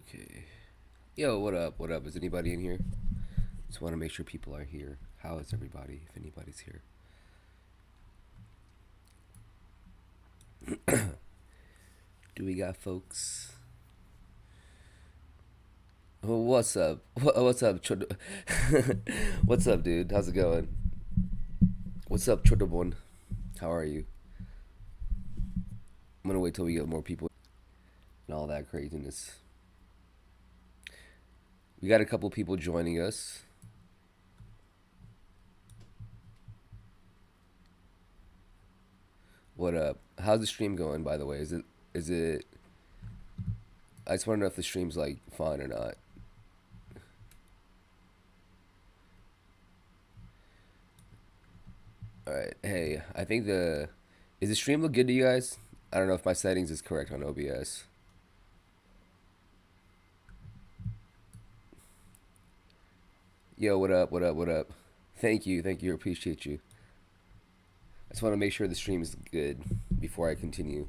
Okay. Yo, what up? What up? Is anybody in here? Just want to make sure people are here. How is everybody? If anybody's here. Do we got folks? Oh, what's up? What's up? What's up, dude? How's it going? What's up, Chodobon? How are you? I'm gonna wait till we get more people and all that craziness. We got a couple people joining us. What up? How's the stream going, by the way? Is it I just want to know if the stream's like fine or not. All right. Hey, I think the is the stream look good to you guys? I don't know if my settings is correct on OBS. Yo, what up? What up? What up? Thank you. Thank you. Appreciate you. I just want to make sure the stream is good before I continue.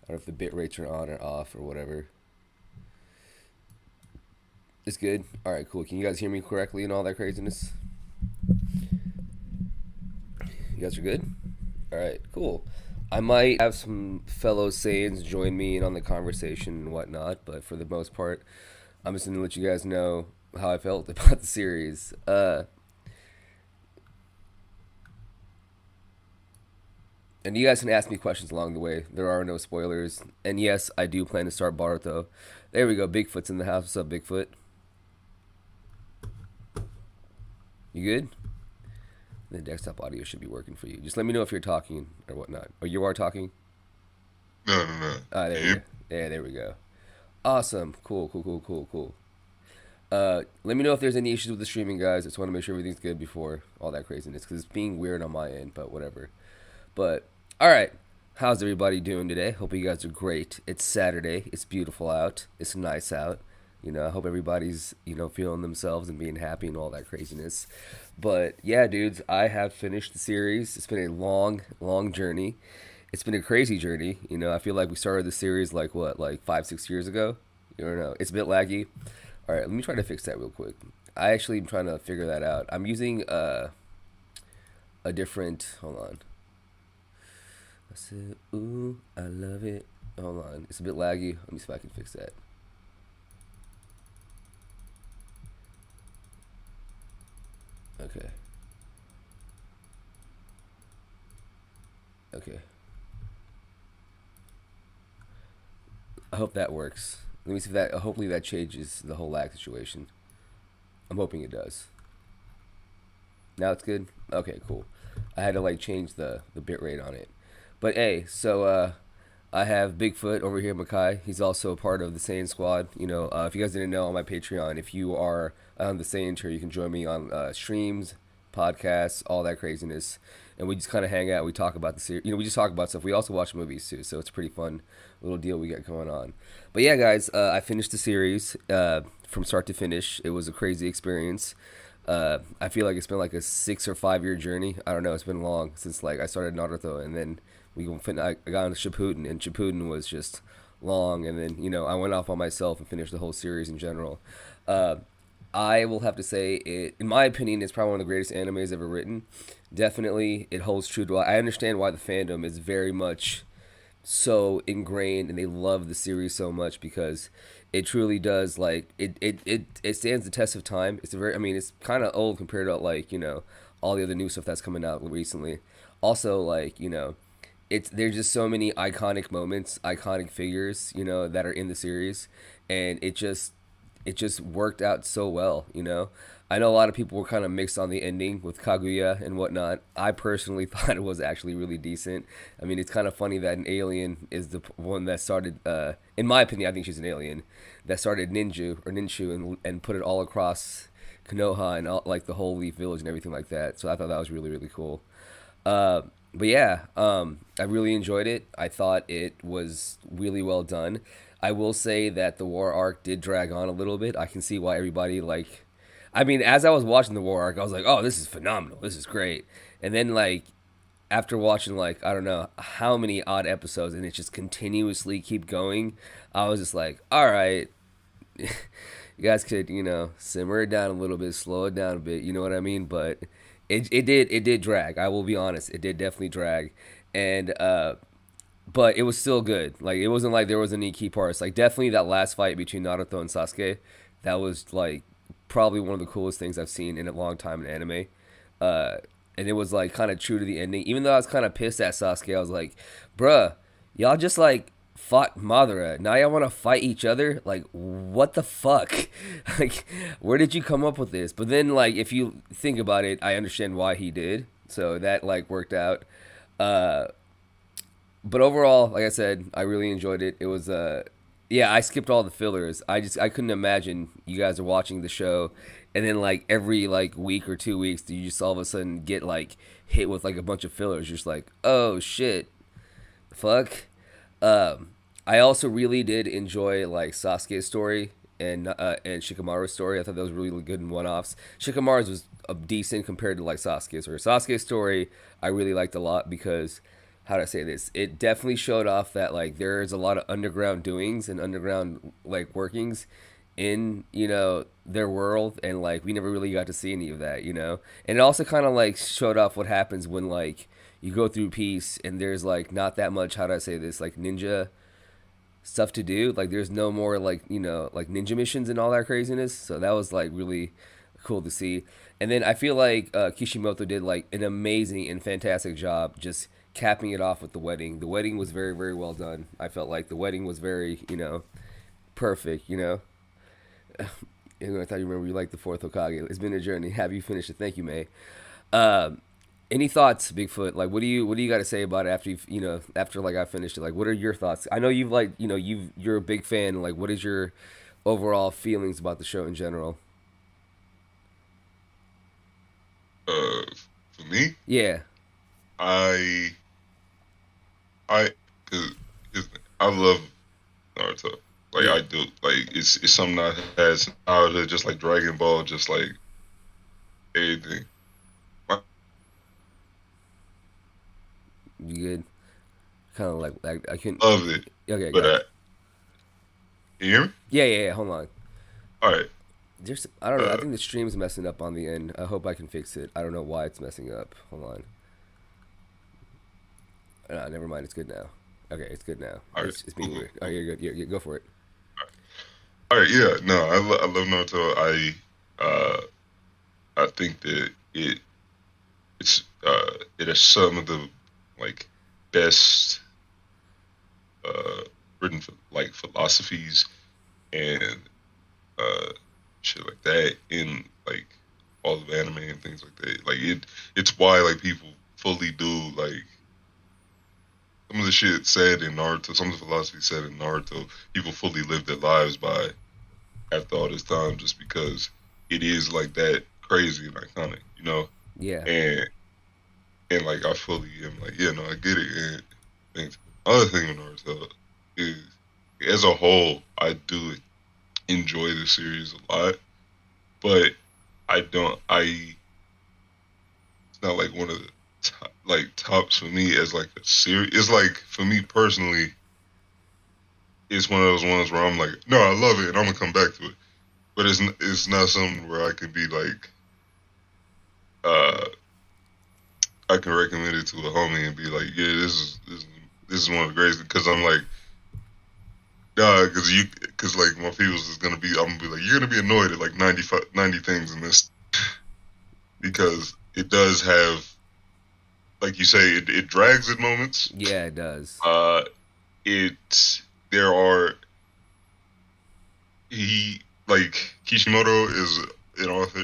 I don't know if the bit rates are on or off or whatever. It's good. All right, cool. Can you guys hear me correctly and all that craziness? You guys are good? All right, cool. I might have some fellow Saiyans join me in on the conversation and whatnot, but for the most part, I'm just gonna let you guys know how I felt about the series. And you guys can ask me questions along the way. There are no spoilers. And yes, I do plan to start Boruto. There we go. Bigfoot's in the house. What's up, Bigfoot? You good? The desktop audio should be working for you. Just let me know if you're talking or whatnot. Or you are talking? No, no, no. Ah, there we You? go. Yeah, there we go. Awesome. Cool, cool, cool, cool, cool. Let me know if there's any issues with the streaming, guys. I just want to make sure everything's good before all that craziness. Because it's being weird on my end, but whatever. But, alright. How's everybody doing today? Hope you guys are great. It's Saturday. It's beautiful out. It's nice out. I hope everybody's, feeling themselves and being happy and all that craziness. But yeah, dudes, I have finished the series. It's been a long, long journey. It's been a crazy journey. I feel like we started the series like what, like 5, 6 years ago? You don't know. It's a bit laggy. All right, let me try to fix that real quick. I actually am trying to figure that out. I'm using a different. Hold on. I said, ooh, I love it. Hold on. It's a bit laggy. Let me see if I can fix that. Okay. Okay. I hope that works. Let me see if that. Hopefully that changes the whole lag situation. I'm hoping it does. Now it's good. Okay, cool. I had to like change the bit rate on it. But hey, so I have Bigfoot over here, Makai. He's also a part of the Saiyan Squad. If you guys didn't know on my Patreon, if you are on the Saiyan tier, you can join me on streams, podcasts, all that craziness, and we just kind of hang out. We talk about the series. We just talk about stuff. We also watch movies too, so it's a pretty fun little deal we got going on. But yeah, guys, I finished the series from start to finish. It was a crazy experience. I feel like it's been like a 6 or 5 year journey. I don't know. It's been long since like I started Naruto, and then I got into Shippuden, and Shippuden was just long, and then I went off on myself and finished the whole series in general. Uh, I will have to say it, in my opinion, it's probably one of the greatest animes ever written. Definitely, it holds true to. I understand why the fandom is very much so ingrained and they love the series so much because it truly does like it stands the test of time. It's a very I mean it's kind of old compared to like all the other new stuff that's coming out recently. Also like it's there's just so many iconic moments, iconic figures that are in the series, and it just worked out so well. I know a lot of people were kind of mixed on the ending with Kaguya and whatnot. I personally thought it was actually really decent. I mean, it's kind of funny that an alien is the one that started. In my opinion, I think she's an alien that started Ninshu and put it all across Konoha and all, like the whole Leaf Village and everything like that. So I thought that was really really cool. But yeah, I really enjoyed it. I thought it was really well done. I will say that the war arc did drag on a little bit. I can see why everybody like. I mean, as I was watching the war arc, I was like, "Oh, this is phenomenal. This is great." And then like after watching like I don't know how many odd episodes and it just continuously keep going, I was just like, "All right, You guys could, simmer it down a little bit, slow it down a bit. You know what I mean? But it did drag. I will be honest, it did definitely drag, and but it was still good. Like it wasn't like there was any key parts. Like definitely that last fight between Naruto and Sasuke, that was like probably one of the coolest things I've seen in a long time in anime. Uh, and it was like kind of true to the ending. Even though I was kind of pissed at Sasuke, I was like, bruh, y'all just like fought Madara. Now y'all want to fight each other? Like, what the fuck? Like, where did you come up with this? But then, like, if you think about it, I understand why he did. So that like worked out. Uh, but overall, like I said, I really enjoyed it. It was yeah, I skipped all the fillers. I couldn't imagine you guys are watching the show and then like every like week or 2 weeks you just all of a sudden get like hit with like a bunch of fillers. You're just like, "Oh shit. Fuck." I also really did enjoy like Sasuke's story and Shikamaru's story. I thought that was really good in one-offs. Shikamaru's was decent compared to like Sasuke's. Or Sasuke's story, I really liked a lot because how do I say this? It definitely showed off that like there's a lot of underground doings and underground like workings in their world, and like we never really got to see any of that, and it also kind of like showed off what happens when like you go through peace and there's like not that much, how do I say this, like ninja stuff to do. Like there's no more like like ninja missions and all that craziness. So that was like really cool to see. And then I feel like Kishimoto did like an amazing and fantastic job just capping it off with the wedding. The wedding was very very well done. I felt like the wedding was very perfect. And I thought you remember you liked the fourth Hokage. It's been a journey. Have you finished it? Thank you, May. Um, any thoughts, Bigfoot? Like, what do you got to say about it after after like I finished it? Like, what are your thoughts? I know you've like you're a big fan. Like, what is your overall feelings about the show in general? Uh, for me, Yeah, I I cause, 'cause I love Naruto. Like yeah, I do. Like it's something I had since childhood, just like Dragon Ball, just like anything. I you good? Kind of like I can. love it. Okay, But gotcha. can you hear me? Yeah, yeah, yeah. Hold on. All right. I don't know. I Uh, think the stream's messing up on the end. I hope I can fix it. I don't know why it's messing up. Hold on. Never mind. It's good now. Okay, it's good now. all right. It's Cool, being cool, weird. Oh, cool. you're good. You go for it. All right. Yeah. No, I love Naruto. Uh I think that it has some of the like best uh written like philosophies and uh shit like that in like all of anime and things like that. Like it's why like people fully do like some of the shit said in Naruto, some of the philosophy said in Naruto, people fully live their lives by after all this time just because it is like that crazy and iconic, you know? Yeah. And like I fully am like, yeah, no, I get it. And the other thing with Naruto is as a whole, I do enjoy the series a lot, but I don't I it's not like one of the like tops for me as like a series. It's like for me personally, it's one of those ones where I'm like, no, I love it and I'm gonna come back to it. But it's not something where I can be like, uh, I can recommend it to a homie and be like, yeah, this is one of the greatest because I'm like, nah, because like my people's is gonna be, I'm gonna be like, you're gonna be annoyed at like 90 things in this because it does have, like you say, it drags at moments. Yeah, it does. Uh, it there are he like Kishimoto is an author.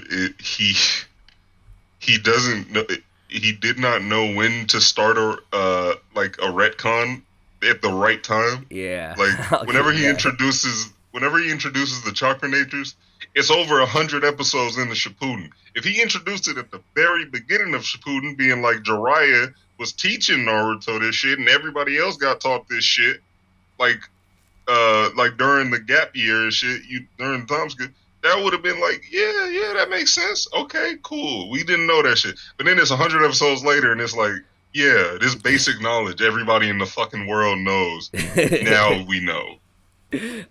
He doesn't know. He did not know when to start a like a retcon at the right time. Yeah, Like I'll give him that. whenever he introduces the chakra natures, it's over 100 episodes in the Shippuden. If he introduced it at the very beginning of Shippuden, being like Jiraiya was teaching Naruto this shit, and everybody else got taught this shit, like like during the gap year and shit, you during the time skip, that would have been like, yeah, yeah, that makes sense. Okay, cool. We didn't know that shit. But then it's 100 episodes later and it's like, yeah, this basic knowledge everybody in the fucking world knows. Now we know.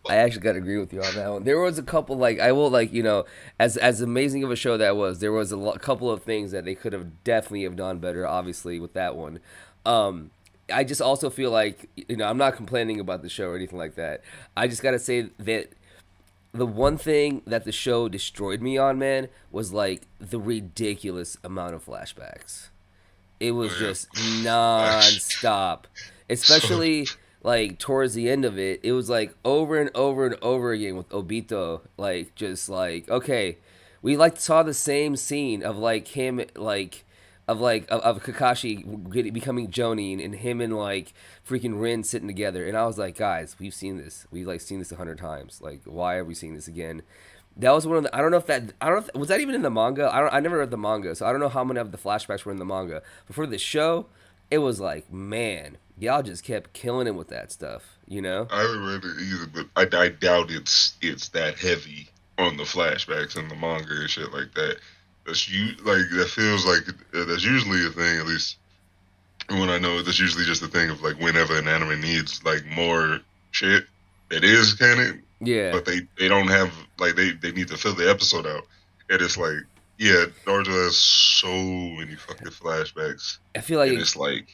I actually got to agree with you on that one. There was a couple like I will like as amazing of a show that was, there was couple of things that they could have definitely have done better. Obviously with that one, um, I just also feel like I'm not complaining about the show or anything like that. I just got to say that the one thing that the show destroyed me on, man, was like the ridiculous amount of flashbacks. It Oh was just yeah. non-stop, So especially like towards the end of it. It was like over and over and over again with Obito, like just like okay, we like saw the same scene of like him of Kakashi becoming Jonin and him and like freaking Rin sitting together, and I was like, guys, we've seen this, we've like seen this 100 times, like why are we seeing this again? That was one of the. I don't know if that. I don't know. Was that even in the manga? I don't. I never read the manga, so I don't know how many of the flashbacks were in the manga. But for the show, it was like, man, y'all just kept killing him with that stuff. You know? I haven't read it either, but I doubt it's that heavy on the flashbacks and the manga and shit like that. That's you like that feels like that's usually a thing. At least when I know that's usually just a thing of like whenever an anime needs like more shit, it is canon, Yeah. but they don't have like they need to fill the episode out, and it's like yeah, Naruto has so many fucking flashbacks, I feel and like it's like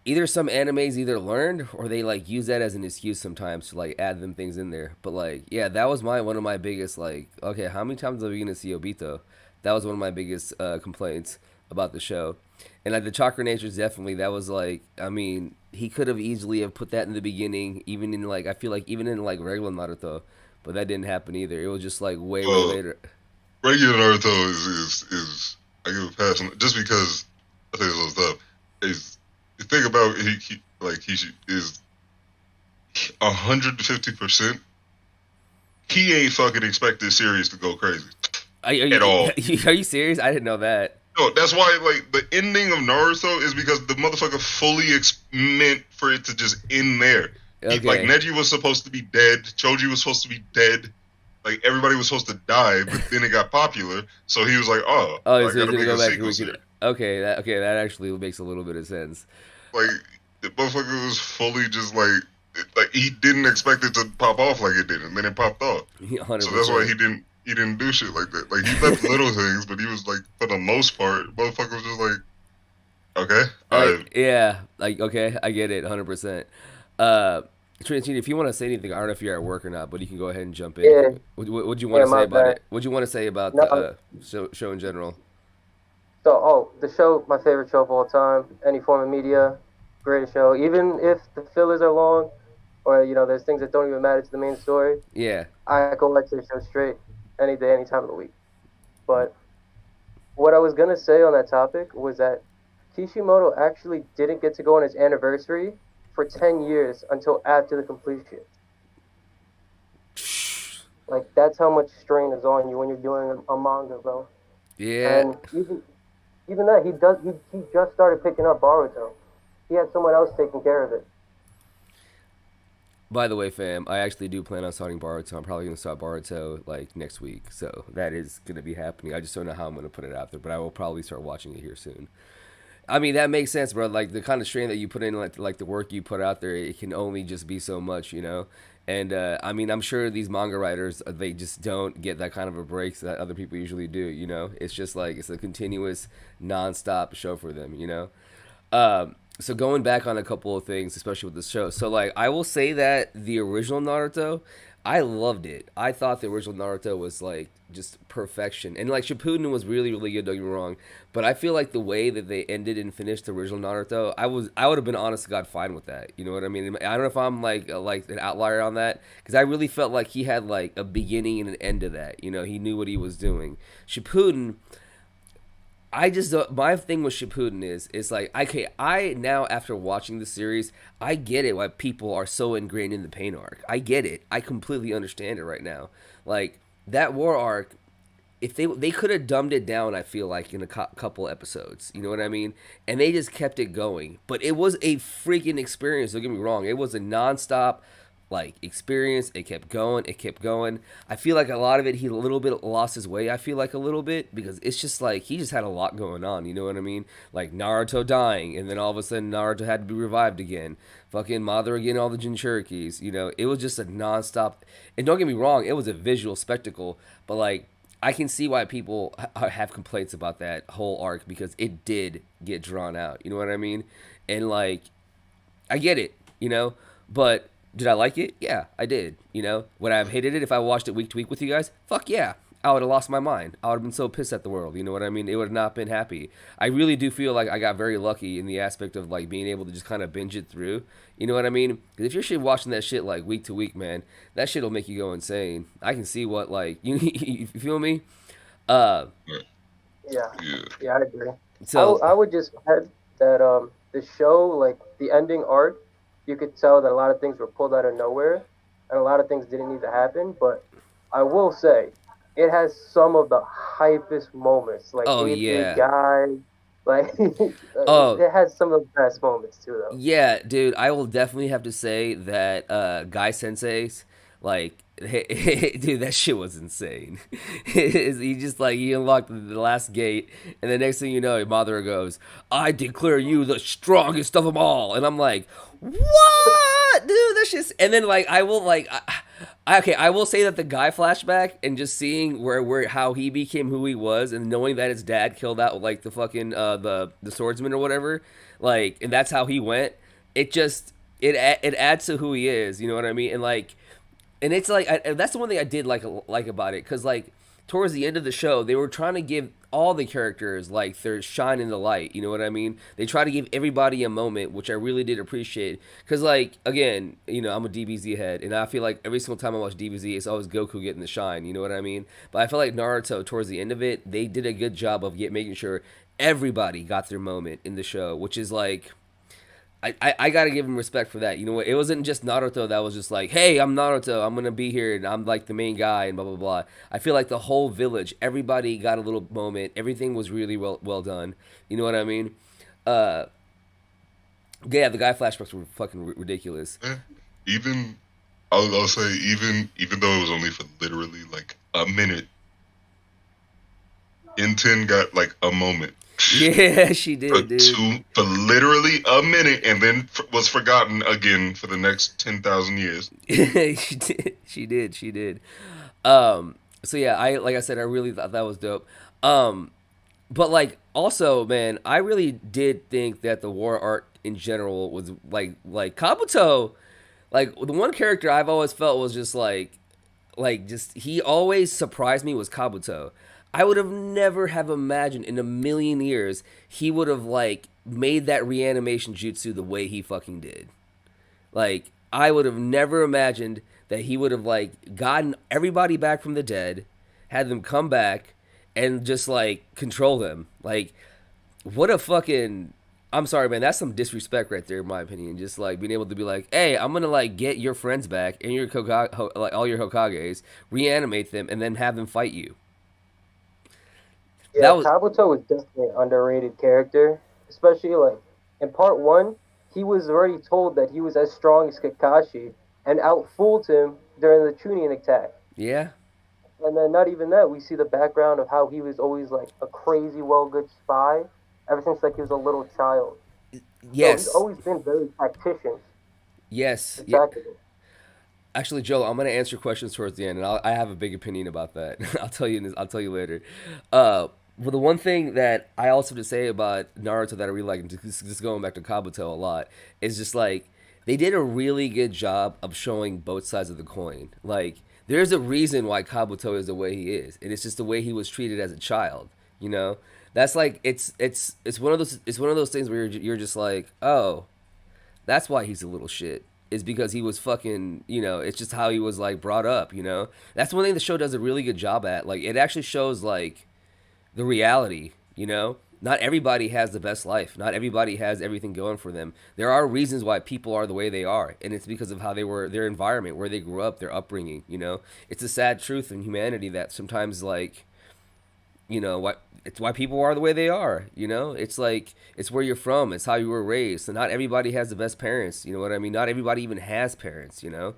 either some animes either learned or they like use that as an excuse sometimes to like add them things in there. But like, yeah, that was my one of my biggest like. Okay, how many times are we gonna see Obito? That was one of my biggest complaints about the show. And like the chakra natures, definitely that was like. I mean, he could have easily have put that in the beginning, even in like I feel like even in like regular Naruto, but that didn't happen either. It was just like way well, later. regular Naruto is I give a pass just because I think it's stuff is the thing about is 150%. He ain't fucking expect this series to go crazy at all. Are you serious? I didn't know that. No, that's why like the ending of Naruto is because the motherfucker fully meant for it to just end there. Like Okay. Neji was supposed to be dead, Choji was supposed to be dead, like everybody was supposed to die, but then it got popular, so he was like, "Oh, Oh, I so he's gotta gonna make go a back and sequel we could. series." Okay, that actually makes a little bit of sense. Like the motherfucker was fully just like he didn't expect it to pop off like it did, and then it popped off. Hundred So that's why percent. he didn't do shit like that. Like he left little things, but he was like for the most part, motherfucker was just like, okay, I Yeah, like okay, I get it, 100%. Uh, Trinity, if you want to say anything, I don't know if you're at work or not, but you can go ahead and jump in. If Yeah, you, what you want yeah, to say my about bad. it? What you want to say about the No, show in general? the show, my favorite show of all time. Any form of media, greatest show. Even if the fillers are long, or there's things that don't even matter to the main story, Yeah, I go watch the show straight, any day, any time of the week. But what I was gonna say on that topic was that Kishimoto actually didn't get to go on his anniversary for 10 years until after the completion. Like that's how much strain is on you when you're doing a manga, bro. yeah. And even that he just started picking up Boruto. He had someone else taking care of it. By the way, fam, I actually do plan on starting Boruto. I'm probably gonna start Boruto like next week, so that is gonna be happening. I just don't know how I'm gonna put it out there, but I will probably start watching it here soon. I mean, that makes sense, bro. Like the kind of strain that you put in, like the work you put out there, it can only just be so much, you know. And I mean, I'm sure these manga writers, they just don't get that kind of a break that other people usually do. You know, it's just like it's a continuous, nonstop show for them. You know. So going back on a couple of things, especially with the show. So like, I will say that the original Naruto, I loved it. I thought the original Naruto was like just perfection, and like Shippuden was really really good. Don't get me wrong, but I feel like the way that they ended and finished the original Naruto, I would have been honest to God fine with that. You know what I mean? I don't know if I'm like an outlier on that because I really felt like he had like a beginning and an end to that. You know, he knew what he was doing. Shippuden, I just my thing with Shippuden is like okay, I now after watching the series, I get it why people are so ingrained in the pain arc. I get it. I completely understand it right now. Like that war arc, if they could have dumbed it down, I feel like in a couple episodes. You know what I mean? And they just kept it going. But it was a freaking experience. Don't get me wrong. It was a nonstop, like experience. It kept going. It kept going. I feel like a lot of it, he a little bit lost his way. I feel like a little bit because it's just like he just had a lot going on. You know what I mean? Like Naruto dying, and then all of a sudden Naruto had to be revived again. Fucking Madara getting all the Jinchurikis. You know, it was just a nonstop. And don't get me wrong, it was a visual spectacle. But like, I can see why people have complaints about that whole arc because it did get drawn out. You know what I mean? And like, I get it, you know, but did I like it? Yeah, I did. You know, would I have hated it if I watched it week to week with you guys? Fuck yeah. I would have lost my mind. I would have been so pissed at the world. You know what I mean? It would have not been happy. I really do feel like I got very lucky in the aspect of like being able to just kind of binge it through. You know what I mean? Because if you're shit watching that shit like week to week, man, that shit will make you go insane. I can see what like you feel me? Uh, Yeah, Yeah. yeah, I agree. so I would just add that the show, like the ending arc, you could tell that a lot of things were pulled out of nowhere, and a lot of things didn't need to happen. But I will say, it has some of the hypest moments, like oh AJ yeah. Guy, like Oh it has some of the best moments too, though. yeah, dude, I will definitely have to say that Guy Sensei's like dude, that shit was insane. He just like he unlocked the last gate, and the next thing you know, Madara goes, "I declare you the strongest of them all," and I'm like, "What, dude? That's just." And then like I will like, okay, I will say that the Guy flashback and just seeing where how he became who he was, and knowing that his dad killed out like the fucking the swordsman or whatever, like, and that's how he went. It just it adds to who he is. You know what I mean? And like and it's like that's the one thing I did like about it because like towards the end of the show they were trying to give all the characters like their shine in the light. You know what I mean? They try to give everybody a moment, which I really did appreciate. Because like again, you know, I'm a DBZ head, and I feel like every single time I watch DBZ, it's always Goku getting the shine. You know what I mean? But I feel like Naruto towards the end of it, they did a good job of making sure everybody got their moment in the show, which is like I gotta give him respect for that. You know what? It wasn't just Naruto that was just like, hey, I'm Naruto. I'm gonna be here and I'm like the main guy and blah blah blah. I feel like the whole village, everybody got a little moment. Everything was really well done. You know what I mean? Uh, yeah, the guy flashbacks were fucking ridiculous. Eh, even I'll say even though it was only for literally like a minute, Inten got like a moment Yeah, she for did, dude. for literally a minute, and then was forgotten again for the next 10,000 years. She did. She did. She did. So yeah, I like I said, I really thought that was dope. But like also, man, I really did think that the war art in general was like Kabuto, like the one character I've always felt was just like just he always surprised me was Kabuto. I would have never have imagined in a million years he would have like made that reanimation jutsu the way he fucking did. Like I would have never imagined that he would have like gotten everybody back from the dead, had them come back and just like control them. Like what a fucking I'm sorry, man. That's some disrespect right there, in my opinion. Just like being able to be like, "Hey, I'm gonna like get your friends back and your like all your Hokages, reanimate them, and then have them fight you." Yeah, That was Kabuto was definitely an underrated character, especially like in part one. He was already told that he was as strong as Kakashi and outfooled him during the Chunin attack. yeah, And then not even that, we see the background of how he was always like a crazy, well, good spy ever since like he was a little child. So he's yes, always been very tactician. yes, yeah. Exactly. Actually, Joe, I'm gonna answer questions towards the end, and I have a big opinion about that. I'll tell you. I'll tell you later. Well, the one thing that I also have to say about Naruto that I really like, and just going back to Kabuto a lot, is just like they did a really good job of showing both sides of the coin. Like, there's a reason why Kabuto is the way he is, and it's just the way he was treated as a child. You know, that's like it's one of those things where you're just like, oh, that's why he's a little shit. Is because he was fucking, you know, it's just how he was like brought up, you know. That's one thing the show does a really good job at. Like it actually shows like the reality, you know. Not everybody has the best life. Not everybody has everything going for them. There are reasons why people are the way they are, and it's because of how they were, their environment, where they grew up, their upbringing, you know. It's a sad truth in humanity that sometimes like you know why it's why people are the way they are. You know, it's like it's where you're from, it's how you were raised. So not everybody has the best parents. You know what I mean? Not everybody even has parents. You know,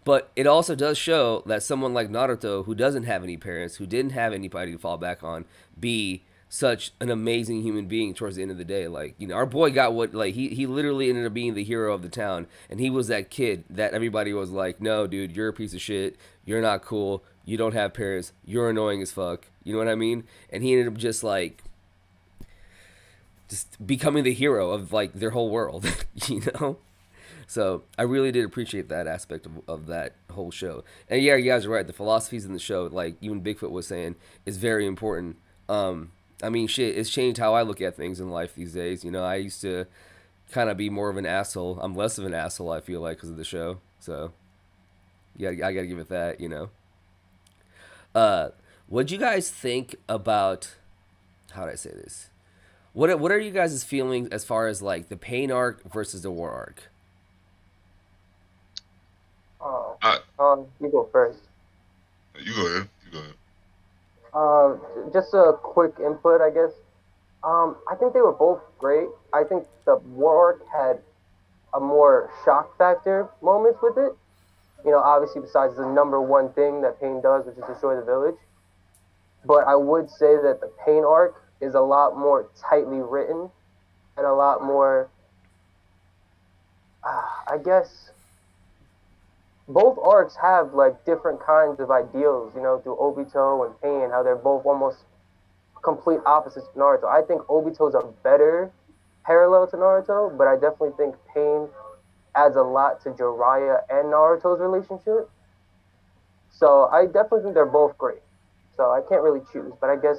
but it also does show that someone like Naruto, who doesn't have any parents, who didn't have anybody to fall back on, be such an amazing human being towards the end of the day. Like, you know, our boy got what, like, he literally ended up being the hero of the town. And he was that kid that everybody was like, no, dude, you're a piece of shit. You're not cool. You don't have parents. You're annoying as fuck. You know what I mean? And he ended up just, like, just becoming the hero of, like, their whole world, you know? So I really did appreciate that aspect of that whole show. And yeah, you guys are right. The philosophies in the show, like even Bigfoot was saying, is very important. I mean, shit, it's changed how I look at things in life these days. You know, I used to kind of be more of an asshole. I'm less of an asshole, I feel like, because of the show. So yeah, I got to give it that, you know. Uh, what do you guys think about, how do I say this? What are you guys' feelings as far as like the pain arc versus the war arc? Oh, I, you go first. you go ahead. You go ahead. Just a quick input, I guess. I think they were both great. I think the war arc had a more shock factor moments with it. You know, obviously besides the number one thing that Pain does, which is destroy the village. But I would say that the Pain arc is a lot more tightly written and a lot more, I guess, both arcs have like different kinds of ideals, you know, through Obito and Pain, how they're both almost complete opposites to Naruto. I think Obito's a better parallel to Naruto, but I definitely think Pain adds a lot to Jiraiya and Naruto's relationship. So I definitely think they're both great. So I can't really choose, but I guess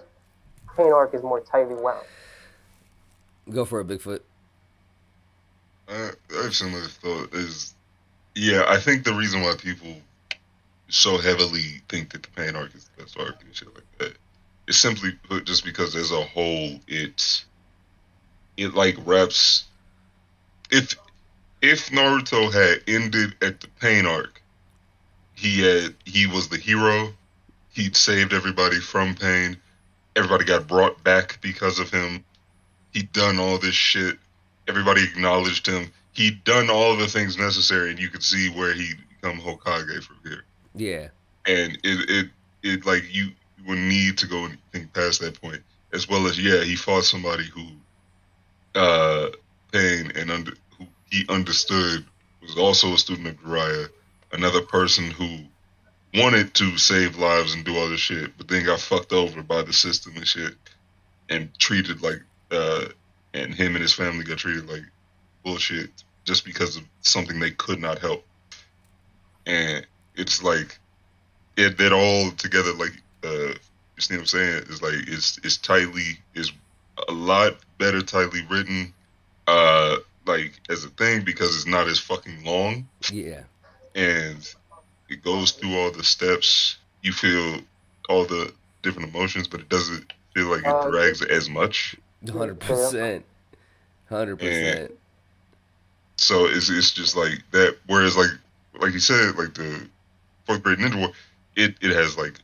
Pain arc is more tightly wound. Go for it, Bigfoot. I have similar thought. Is yeah, I think the reason why people so heavily think that the Pain arc is the best arc and shit like that is simply put just because as a whole it like wraps. If Naruto had ended at the Pain arc, he was the hero. He'd saved everybody from pain. Everybody got brought back because of him. He'd done all this shit. Everybody acknowledged him. He'd done all the things necessary, and you could see where he'd become Hokage from here. Yeah. And it like you would need to go and think past that point, as well as yeah, he fought somebody who Pain and who he understood was also a student of Jiraiya, another person who wanted to save lives and do all this shit, but then got fucked over by the system and shit, and treated like, and him and his family got treated like bullshit just because of something they could not help. And it's like, it all together, like, you see what I'm saying? It's like, it's a lot better tightly written, like, as a thing, because it's not as fucking long. Yeah. And it goes through all the steps. You feel all the different emotions, but it doesn't feel like it drags as much. 100%. 100%. And so it's just like that. Whereas like you said, like the fourth grade Ninja War, it has like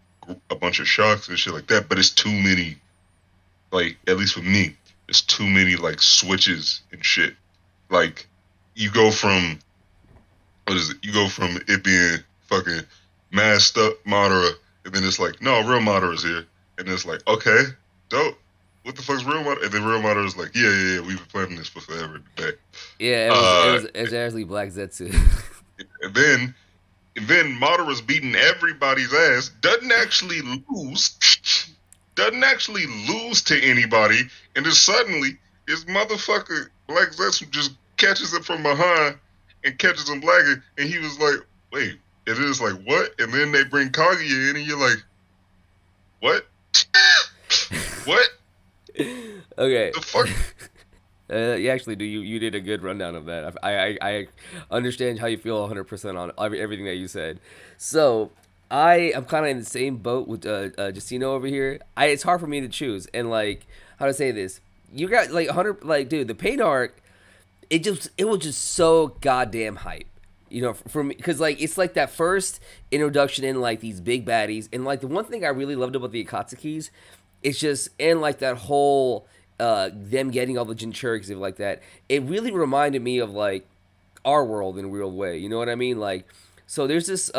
a bunch of shocks and shit like that. But it's too many. Like, at least for me, it's too many like switches and shit. Like, you go from what is it? You go from it being fucking masked up Madara, and then it's like, no, real Madara's here, and it's like, okay, dope. What the fuck's real Madara? And then real Madara's like, yeah, we've been planning this for forever today. Yeah, it was actually Black Zetsu. And then Madara's beating everybody's ass, doesn't actually lose to anybody, and then suddenly his motherfucker Black Zetsu just catches him from behind and catches him lagging, and he was like, wait, it is like, what? And then they bring Kaguya in, and you're like, what? What? Okay. The fuck? You actually do. You did a good rundown of that. I understand how you feel 100% on everything that you said. So I am kind of in the same boat with Justino over here. It's hard for me to choose. And like, how to say this? You got like 100. Like, dude, the Pain arc. It was just so goddamn hype. You know, for me, because like it's like that first introduction in like these big baddies, and like the one thing I really loved about the Akatsukis it's just and like that whole them getting all the Jinchurikis and like that. It really reminded me of like our world in a real way. You know what I mean? Like, so there's this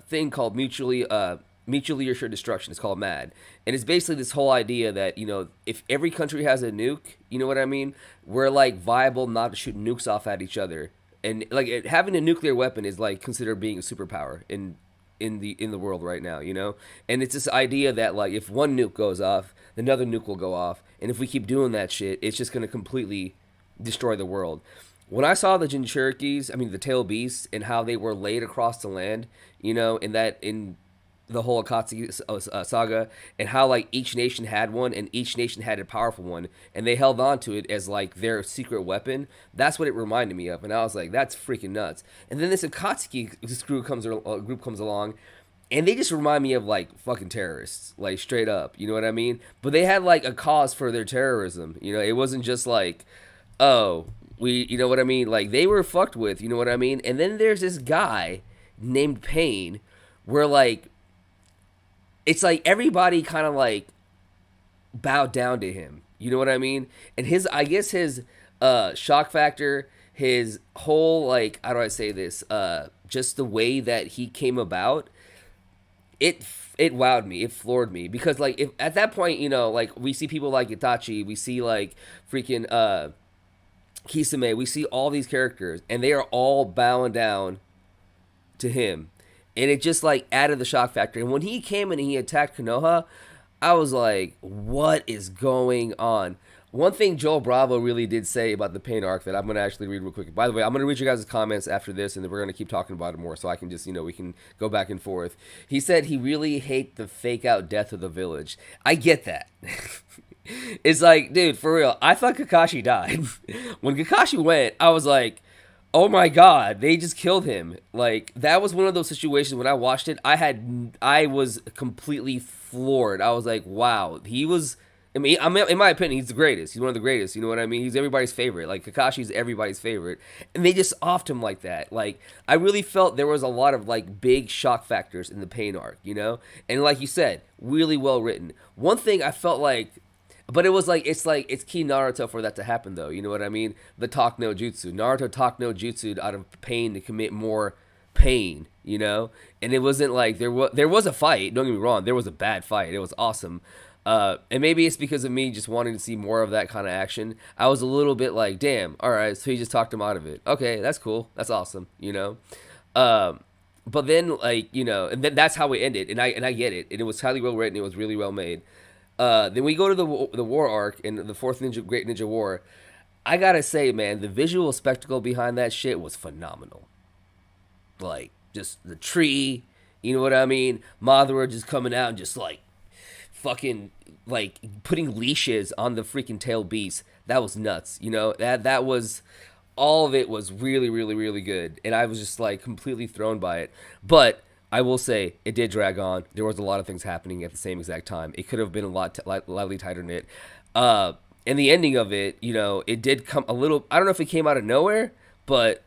thing called mutually assured destruction. It's called MAD, and it's basically this whole idea that if every country has a nuke, you know what I mean? We're like viable not to shoot nukes off at each other, and like having a nuclear weapon is like considered being a superpower in the world right now, and it's this idea that like if one nuke goes off, another nuke will go off, and if we keep doing that shit, it's just going to completely destroy the world. When I saw the Jinchurikis, I mean the tail beasts, and how they were laid across the land, in the whole Akatsuki saga, and how like each nation had one, and each nation had a powerful one, and they held on to it as like their secret weapon. That's what it reminded me of, and I was like, that's freaking nuts. And then this Akatsuki group comes along, and they just remind me of like fucking terrorists, like straight up. You know what I mean? But they had like a cause for their terrorism. It wasn't just like, oh, you know what I mean? Like they were fucked with. You know what I mean? And then there's this guy named Pain, where like it's like everybody kind of like bowed down to him. You know what I mean? And I guess his shock factor, his whole like, how do I say this? Just the way that he came about, it wowed me. It floored me because like if at that point, like we see people like Itachi, we see like freaking Kisame, we see all these characters, and they are all bowing down to him. And it just like added the shock factor. And when he came in and he attacked Konoha, I was like, what is going on? One thing Joel Bravo really did say about the Pain arc that I'm going to actually read real quick. By the way, I'm going to read you guys' comments after this, and then we're going to keep talking about it more so I can just, we can go back and forth. He said he really hates the fake out death of the village. I get that. It's like, dude, for real, I thought Kakashi died. When Kakashi went, I was like, oh my god, they just killed him. Like, that was one of those situations when I watched it, I was completely floored. I was like, wow, he was, in my opinion, he's the greatest. He's one of the greatest, you know what I mean? He's everybody's favorite. Like, Kakashi's everybody's favorite. And they just offed him like that. Like, I really felt there was a lot of, like, big shock factors in the Pain arc, And like you said, really well written. One thing I felt like, but it was like it's key Naruto for that to happen, though. You know what I mean? The talk no jutsu. Naruto talk no jutsu out of pain to commit more pain. And it wasn't like there was a fight. Don't get me wrong. There was a bad fight. It was awesome. And maybe it's because of me just wanting to see more of that kind of action. I was a little bit like, damn. All right, so he just talked him out of it. Okay, that's cool. That's awesome. But then and then that's how it ended. And I get it. And it was highly well written. It was really well made. Then we go to the war arc in the fourth Great Ninja War. I gotta say, man, the visual spectacle behind that shit was phenomenal. Like, just the tree, you know what I mean? Madara just coming out and just like fucking like putting leashes on the freaking tail beast. That was nuts. That was all of it was really, really, really good. And I was just like completely thrown by it. But I will say it did drag on. There was a lot of things happening at the same exact time. It could have been a lot lightly tighter knit. And the ending of it, it did come a little. I don't know if it came out of nowhere, but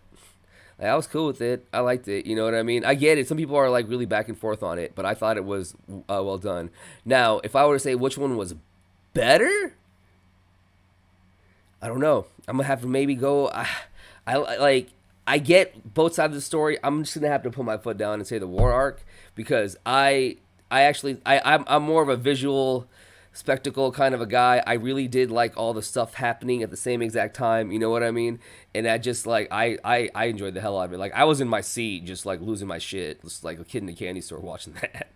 I was cool with it. I liked it. You know what I mean? I get it. Some people are like really back and forth on it, but I thought it was well done. Now, if I were to say which one was better, I don't know. I'm gonna have to maybe go. I get both sides of the story. I'm just gonna have to put my foot down and say the war arc because I'm more of a visual spectacle kind of a guy. I really did like all the stuff happening at the same exact time. You know what I mean? And I just like I enjoyed the hell out of it. Like I was in my seat, just like losing my shit, just like a kid in a candy store watching that.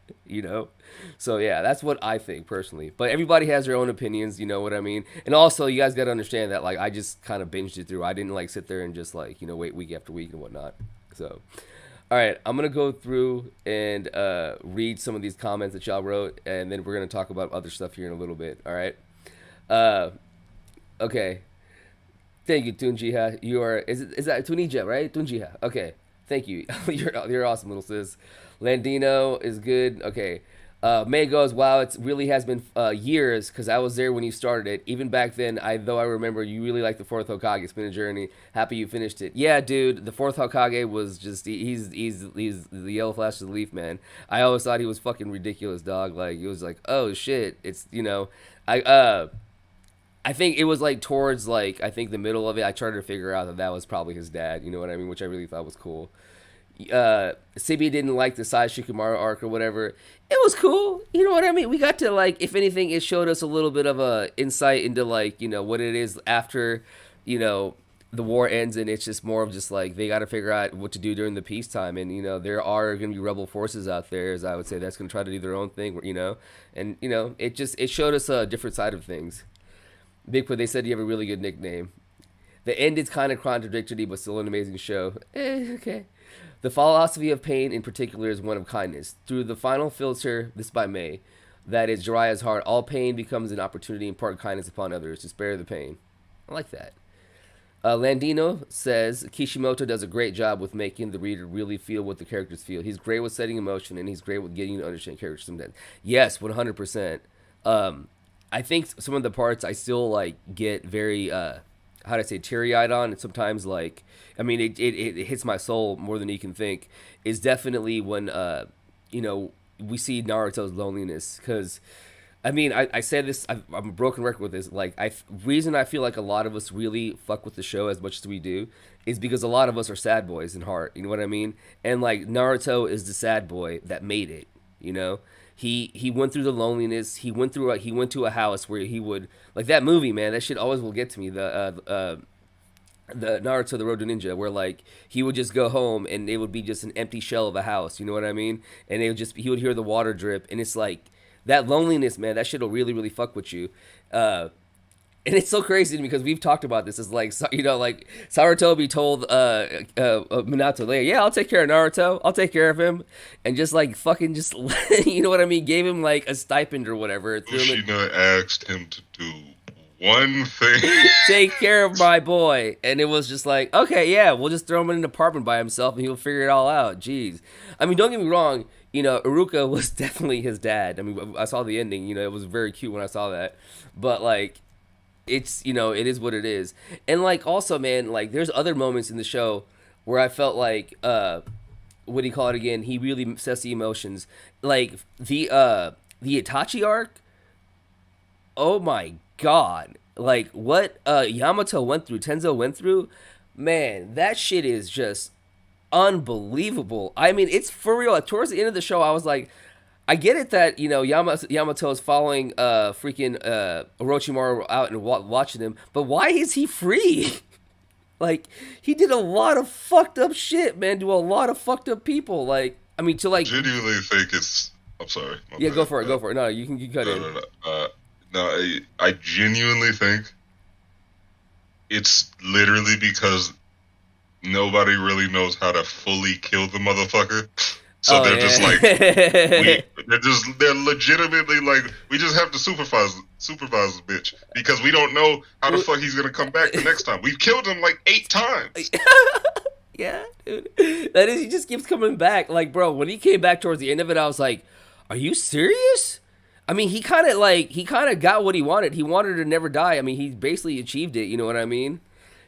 So yeah, that's what I think personally. But everybody has their own opinions. You know what I mean? And also, you guys got to understand that like I just kind of binged it through. I didn't like sit there and just like wait week after week and whatnot. So. All right, I'm going to go through and read some of these comments that y'all wrote, and then we're going to talk about other stuff here in a little bit, all right? Okay. Thank you, Tunjiha. You are, is that Tunija, right? Tunjiha. Okay. Thank you. You're awesome, little sis. Landino is good. Okay. May goes, wow, it really has been years because I was there when you started it. Even back then, though I remember you really liked the fourth Hokage. It's been a journey. Happy you finished it. Yeah, dude, the fourth Hokage was just, he's the yellow flash of the leaf, man. I always thought he was fucking ridiculous, dog. Like, it was like, oh, shit. It's, I I think it was like towards like I think the middle of it. I tried to figure out that that was probably his dad. You know what I mean? Which I really thought was cool. Sibi didn't like the Sai Shikamaru arc or whatever. It was cool. You know what I mean? We got to like, if anything, it showed us a little bit of a insight into like what it is after you know the war ends, and it's just more of just like they got to figure out what to do during the peacetime, and there are going to be rebel forces out there, as I would say, that's going to try to do their own thing, and it showed us a different side of things. Bigfoot, they said you have a really good nickname. The end is kind of contradictory, but still an amazing show. Okay. The philosophy of pain, in particular, is one of kindness. Through the final filter, this by May, that is Jiraiya's heart, all pain becomes an opportunity to impart kindness upon others, to spare the pain. I like that. Landino says Kishimoto does a great job with making the reader really feel what the characters feel. He's great with setting emotion, and he's great with getting you to understand characters sometimes. Yes, 100%. I think some of the parts I still like get very how do I say, teary-eyed on, and sometimes like it hits my soul more than you can think, is definitely when we see Naruto's loneliness. Because I said this, I'm a broken record with this, like reason I feel like a lot of us really fuck with the show as much as we do is because a lot of us are sad boys in heart, you know what I mean? And like Naruto is the sad boy that made it, he went through the loneliness. He went to a house where he would, like, that movie, man. That shit always will get to me. The Naruto, the Road to Ninja, where like he would just go home and it would be just an empty shell of a house. You know what I mean? And he would hear the water drip, and it's like that loneliness, man. That shit will really, really fuck with you. And it's so crazy to me because we've talked about this. It's like, like Sarutobi told Minato, like, yeah, I'll take care of Naruto. I'll take care of him. And just like fucking just, you know what I mean? Gave him like a stipend or whatever. Kushina asked him to do one thing. Take care of my boy. And it was just like, okay, yeah, we'll just throw him in an apartment by himself and he'll figure it all out. Jeez. Don't get me wrong. Iruka was definitely his dad. I saw the ending. It was very cute when I saw that. But like, it's it is what it is. And like also, man, like there's other moments in the show where I felt like what do you call it again, he really sets the emotions, like the Itachi arc. Oh my god, like what Yamato went through, Tenzo went through, man, that shit is just unbelievable. It's for real. Towards the end of the show I was like, I get it that Yamato is following freaking Orochimaru out and watching him, but why is he free? Like, he did a lot of fucked up shit, man, to a lot of fucked up people. Like, to like, genuinely think it's. I'm sorry. Yeah, go for it. Go for it. No, you can cut in. No, I genuinely think it's literally because nobody really knows how to fully kill the motherfucker. So they're just like, they're legitimately like, we just have to supervise the bitch because we don't know how the fuck he's gonna come back the next time. We've killed him like 8 times. Yeah, dude. That is, he just keeps coming back. Like, bro, when he came back towards the end of it, I was like, are you serious? He kind of got what he wanted. He wanted to never die. He basically achieved it. You know what I mean?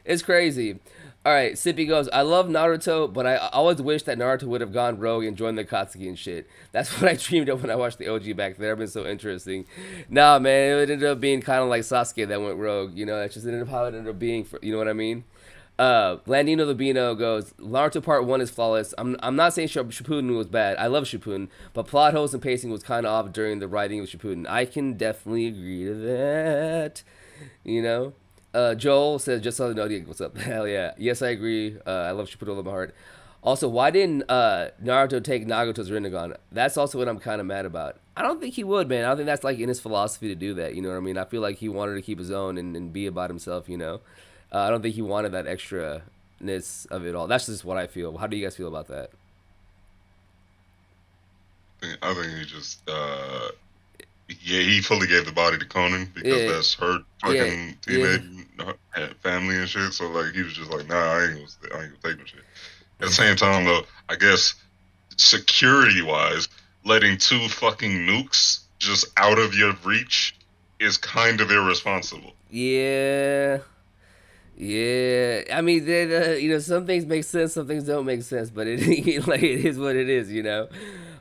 It's crazy. All right, Sippy goes, I love Naruto, but I always wish that Naruto would have gone rogue and joined the Akatsuki and shit. That's what I dreamed of when I watched the OG back there. It's been so interesting. Nah, man, it ended up being kind of like Sasuke that went rogue. That's just ended up how it ended up being. You know what I mean? Landino Lubino goes, Naruto Part 1 is flawless. I'm not saying Shippuden was bad. I love Shippuden, but plot holes and pacing was kind of off during the writing of Shippuden. I can definitely agree to that. Joel says, just so you know, what's up? Hell yeah. Yes, I agree. I love Shippuden with my heart. Also, why didn't Naruto take Nagato's Rinnegan? That's also what I'm kind of mad about. I don't think he would, man. I don't think that's like in his philosophy to do that. You know what I mean? I feel like he wanted to keep his own and be about himself, I don't think he wanted that extra-ness of it all. That's just what I feel. How do you guys feel about that? I think he just, he fully gave the body to Conan because that's her fucking teammate, family and shit. So like, he was just like, nah, I ain't gonna take no shit. At the same time, though, I guess security-wise, letting 2 fucking nukes just out of your reach is kind of irresponsible. Yeah. Some things make sense, some things don't make sense, but it like it is what it is,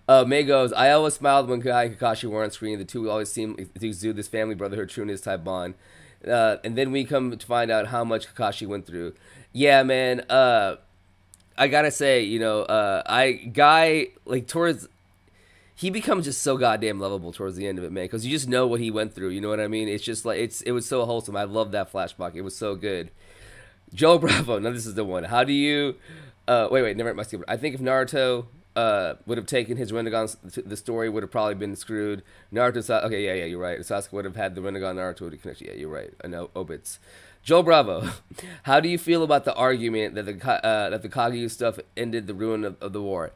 May goes, I always smiled when Kai and Kakashi were on screen. The two always seemed to exude this family brotherhood, trueness type bond. And then we come to find out how much Kakashi went through. Yeah, man. I gotta say, towards he becomes just so goddamn lovable towards the end of it, man. Because you just know what he went through. You know what I mean? It's just like it was so wholesome. I love that flashback. It was so good. Joe Bravo. Now this is the one. How do you? Wait. Never mind. I think if Naruto would have taken his Rinnegan, the story would have probably been screwed. Naruto. Okay, yeah, you're right. Sasuke would have had the Rinnegan Naruto to connect. Yeah, you're right. I know. Obits. Joe Bravo, how do you feel about the argument that the Kaguya stuff ended the ruin of the war?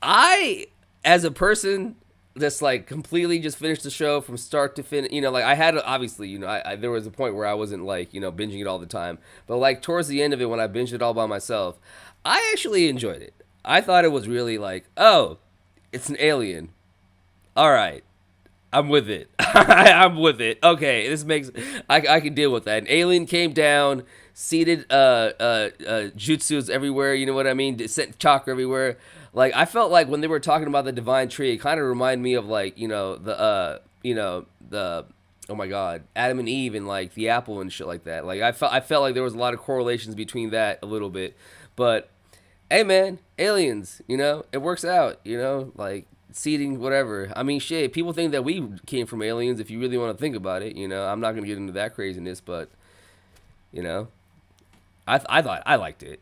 I, as a person that's like completely just finished the show from start to finish, I had obviously, there was a point where I wasn't like, binging it all the time, but like towards the end of it when I binged it all by myself, I actually enjoyed it. I thought it was really like, oh, it's an alien. All right. I'm with it. I'm with it. Okay, this makes I can deal with that. An alien came down, seeded jutsus everywhere. You know what I mean? Sent chakra everywhere. Like I felt like when they were talking about the divine tree, it kind of reminded me of like the oh my god, Adam and Eve and like the apple and shit like that. Like I felt like there was a lot of correlations between that a little bit. But hey, man, aliens. It works out. Like. Seeding, whatever. I mean, shit. People think that we came from aliens. If you really want to think about it, I'm not gonna get into that craziness, but I thought I liked it.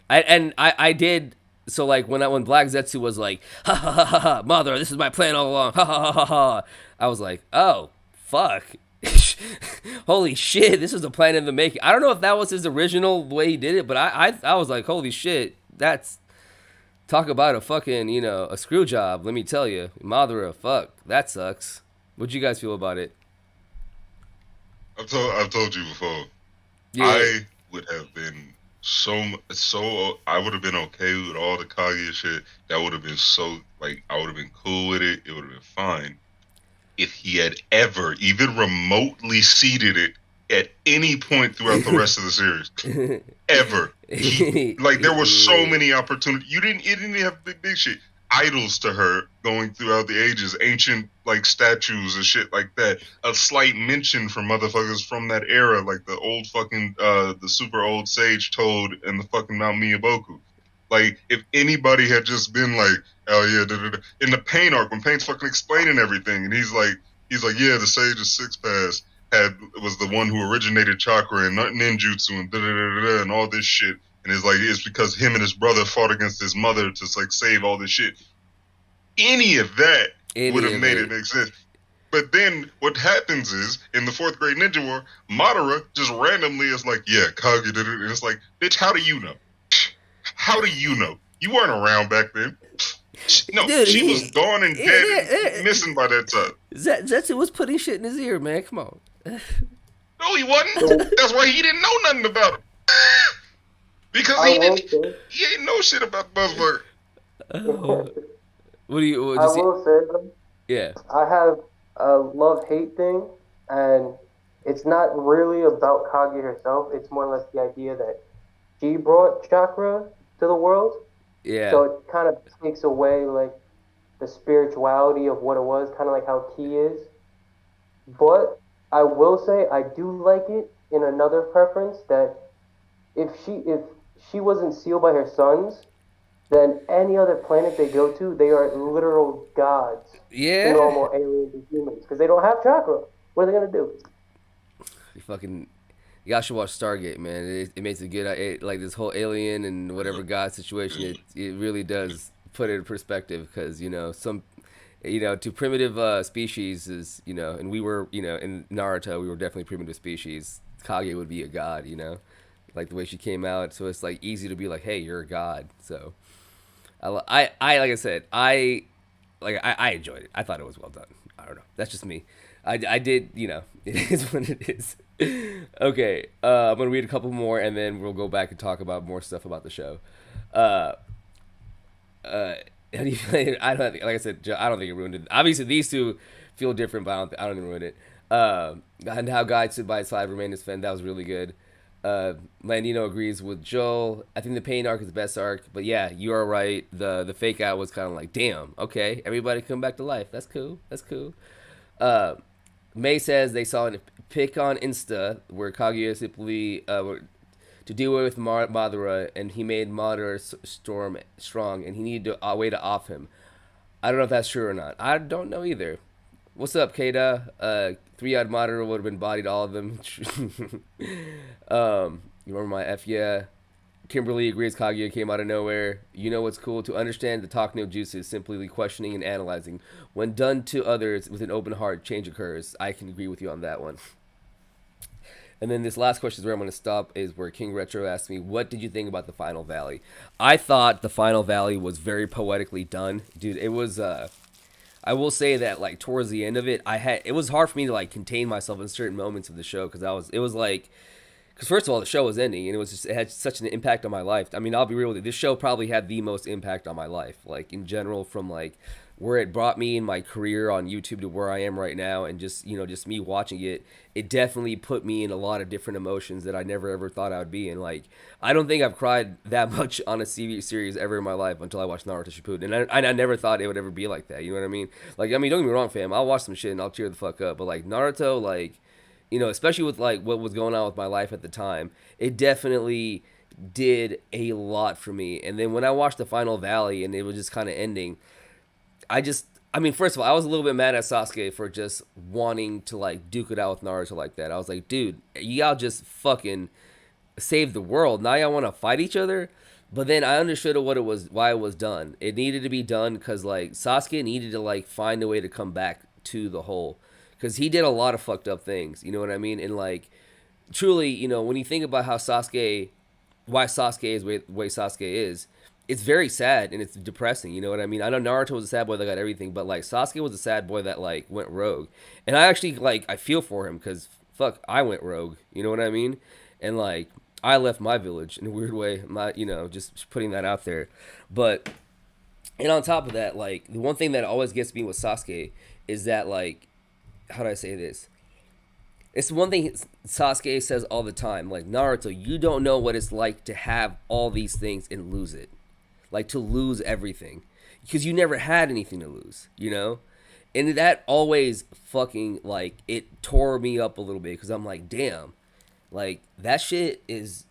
I did. So like when Black Zetsu was like, ha ha ha ha ha, mother, this is my plan all along, ha ha ha ha ha. I was like, oh fuck, holy shit, this was a plan in the making. I don't know if that was his original way he did it, but I was like, holy shit, that's. Talk about a fucking, a screw job, let me tell you. Madara, fuck, that sucks. What'd you guys feel about it? I've told you before. Yeah. I would have been I would have been okay with all the Kaguya shit. That would have been I would have been cool with it. It would have been fine. If he had ever, even remotely seeded it at any point throughout the rest of the series. Ever. There were so many opportunities. It didn't even have big shit. Idols to her going throughout the ages, ancient like statues and shit like that. A slight mention from motherfuckers from that era, like the old fucking the super old sage Toad and the fucking Mount Miyaboku. Like if anybody had just been like, oh yeah, in the Pain arc when Pain's fucking explaining everything, and he's like, yeah, the sage's six pass was the one who originated chakra and ninjutsu and and all this shit, and it's because him and his brother fought against his mother to like save all this shit. Any of that would have made it make sense. But then what happens is in the 4th grade ninja war, Madara just randomly is like, yeah, Kaguya did it, and it's like, bitch, how do you know? How do you know? You weren't around back then. No, dude, she was gone and dead, missing by that time. Zetsu was putting shit in his ear, man. Come on. No, he wasn't. That's why he didn't know nothing about it. Because he ain't know shit about Buzzword. What will say, though, yeah. I have a love-hate thing, and it's not really about Kaguya herself. It's more or less the idea that she brought chakra to the world. Yeah. So it kind of takes away, like, the spirituality of what it was, kind of like how Ki is. But I will say I do like it in another preference that if she wasn't sealed by her sons, then any other planet they go to, they are literal gods. Yeah. Normal aliens and humans, because they don't have chakra. What are they gonna do? You guys should watch Stargate, man. It makes a good, like this whole alien and whatever god situation. It really does put it in perspective, because some. To primitive species is, and we were, in Naruto, we were definitely primitive species. Kaguya would be a god, like the way she came out. So it's like easy to be like, hey, you're a god. So I like I said, I enjoyed it. I thought it was well done. I don't know. That's just me. I did, it is what it is. Okay. I'm going to read a couple more and then we'll go back and talk about more stuff about the show. How do you feel? I don't think, like I said, I don't think it ruined it. Obviously, these two feel different, but I don't think it ruined it. And how Guy stood by his side, remained his friend. That was really good. Landino agrees with Joel. I think the pain arc is the best arc, but yeah, you are right. The fake out was kind of like, damn, okay, everybody come back to life. That's cool. That's cool. Uh, May says they saw a pic on Insta where Kaguya simply to deal with Madara, and he made Madara storm strong, and he needed a way to off him. I don't know if that's true or not. I don't know either. What's up, Kata? Three-eyed Madara would have been bodied all of them. You remember my F? Yeah. Kimberly agrees Kaguya came out of nowhere. You know what's cool? To understand the talk no juice is simply questioning and analyzing. When done to others with an open heart, change occurs. I can agree with you on that one. And then this last question is where I'm going to stop, is where King Retro asked me, what did you think about the Final Valley? I thought the Final Valley was very poetically done. Dude, it was, I will say that, like, towards the end of it, it was hard for me to, like, contain myself in certain moments of the show, because it was like, because first of all, the show was ending, and it had such an impact on my life. I mean, I'll be real with you, this show probably had the most impact on my life, like, in general, from, like, where it brought me in my career on YouTube to where I am right now, and just, just me watching it, it definitely put me in a lot of different emotions that I never ever thought I would be in. Like, I don't think I've cried that much on a TV series ever in my life until I watched Naruto Shippuden, and I never thought it would ever be like that. You know what I mean? Like, I mean, don't get me wrong, fam. I'll watch some shit and I'll cheer the fuck up, but like Naruto, like, especially with like what was going on with my life at the time, it definitely did a lot for me. And then when I watched the Final Valley and it was just kind of ending, I mean, first of all, I was a little bit mad at Sasuke for just wanting to like duke it out with Naruto like that. I was like, dude, y'all just fucking saved the world. Now y'all want to fight each other. But then I understood why it was done. It needed to be done because like Sasuke needed to like find a way to come back to the whole, because he did a lot of fucked up things. You know what I mean? And like truly, when you think about why Sasuke is the way Sasuke is, it's very sad and it's depressing. You know what I mean? I know Naruto was a sad boy that got everything, but like Sasuke was a sad boy that like went rogue. And I actually like I feel for him because fuck, I went rogue. You know what I mean? And like I left my village in a weird way. I'm not, just putting that out there. But and on top of that, like the one thing that always gets me with Sasuke is that like, how do I say this? It's one thing Sasuke says all the time, like, Naruto, you don't know what it's like to have all these things and lose it. Like, to lose everything. Because you never had anything to lose, And that always fucking, like, it tore me up a little bit. Because I'm like, damn. Like, that shit is...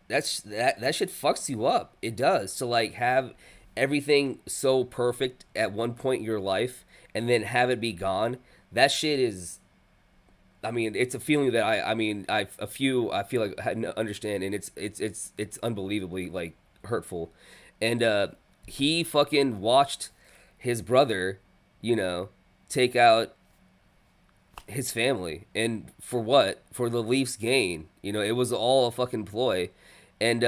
that shit fucks you up. It does. To, like, have everything so perfect at one point in your life and then have it be gone. That shit is... I mean, it's a feeling that I feel like I understand, and it's unbelievably like hurtful, and he fucking watched his brother, take out his family, and for what? For the Leafs' gain, it was all a fucking ploy, and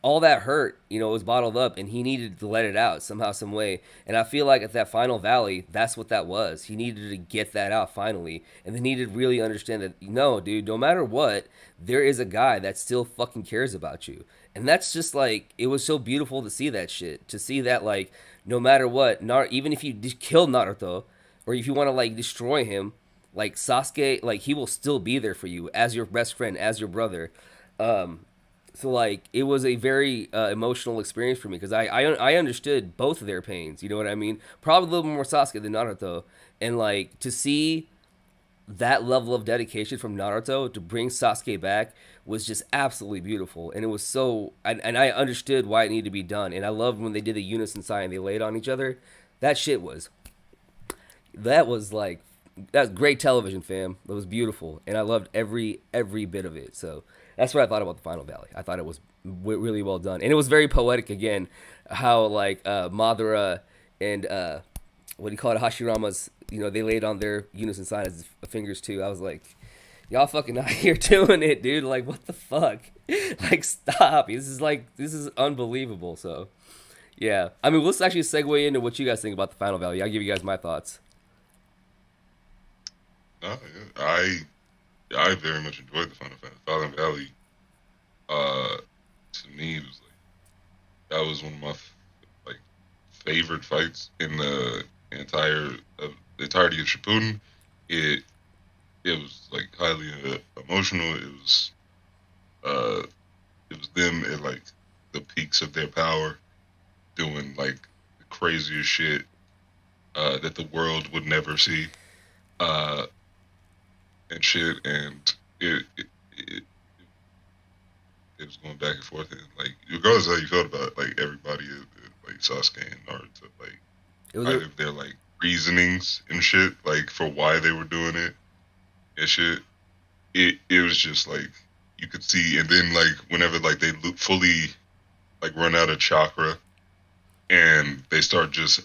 all that hurt, was bottled up, and he needed to let it out somehow, some way. And I feel like at that Final Valley, that's what that was. He needed to get that out finally, and then he needed to really understand that, no, dude, no matter what, there is a guy that still fucking cares about you. And that's just like, it was so beautiful to see that shit, to see that like, no matter what, even if you kill Naruto, or if you want to like destroy him, like Sasuke, like he will still be there for you as your best friend, as your brother. So like it was a very emotional experience for me because I understood both of their pains. You know what I mean? Probably a little more Sasuke than Naruto, and like to see that level of dedication from Naruto to bring Sasuke back was just absolutely beautiful, and it was so. And I understood why it needed to be done, and I loved when they did the unison sign. They laid on each other. That shit was. That was like. That's great television, fam. It was beautiful, and I loved every bit of it. So. That's what I thought about the Final Valley. I thought it was really well done, and it was very poetic again. How like Madara and what do you call it, Hashirama's, they laid on their unison sign as fingers too. I was like, y'all fucking out here doing it, dude. Like, what the fuck? Like, stop. This is unbelievable. So, yeah. I mean, let's actually segue into what you guys think about the Final Valley. I'll give you guys my thoughts. I very much enjoyed the Final Fantasy. Final Valley, to me, was like that was one of my like favorite fights in the entirety of Shippuden. It was like highly emotional. It was uh, it was them at like the peaks of their power, doing like the craziest shit that the world would never see, uh, and shit. And it it was going back and forth, and like regardless of how you felt about it, like everybody, like Sasuke and Naruto, like It was either of their like reasonings and shit, like for why they were doing it and shit. It was just like you could see, and then like whenever like they fully like run out of chakra and they start just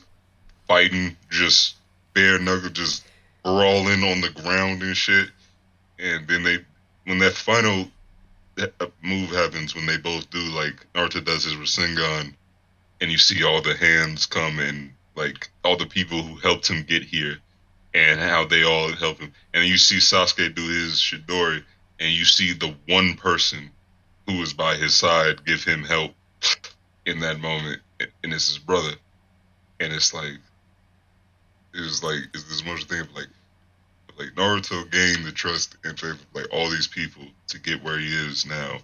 fighting, just bare knuckle, just brawling on the ground and shit. And then when that final move happens, when they both do like Naruto does his Rasengan, and you see all the hands come and like all the people who helped him get here, and how they all help him, and you see Sasuke do his Chidori, and you see the one person who was by his side give him help in that moment, and it's his brother, and it's like it's this much thing of like Naruto gained the trust and faith of like all these people to get where he is now,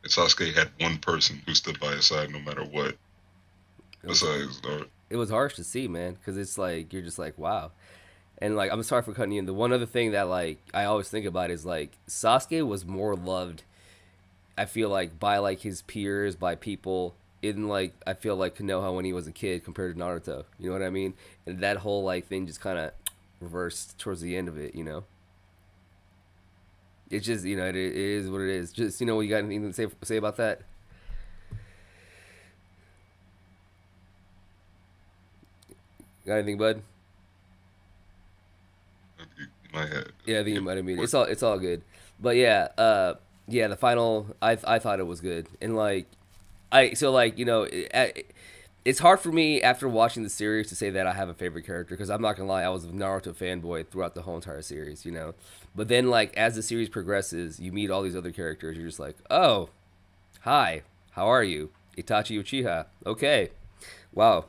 and Sasuke had one person who stood by his side no matter what. it was Besides Naruto. it was harsh to see, man, because it's like you're just like wow. And like I'm sorry for cutting you in. The one other thing that like I always think about is like Sasuke was more loved. I feel like by like his peers, by people in like I feel like Konoha when he was a kid compared to Naruto. You know what I mean? And that whole like thing just kind of reversed towards the end of it. You know, it's just it is what it is. Just you got anything to say about that? Got anything, bud? My head. Yeah, I think you might have mean it's all good. But yeah, yeah, the final I thought it was good. And like I so like, it's hard for me after watching the series to say that I have a favorite character because I'm not going to lie, I was a Naruto fanboy throughout the whole entire series. But then like as the series progresses, you meet all these other characters, you're just like, "Oh, hi. How are you? Itachi Uchiha." Okay. Wow.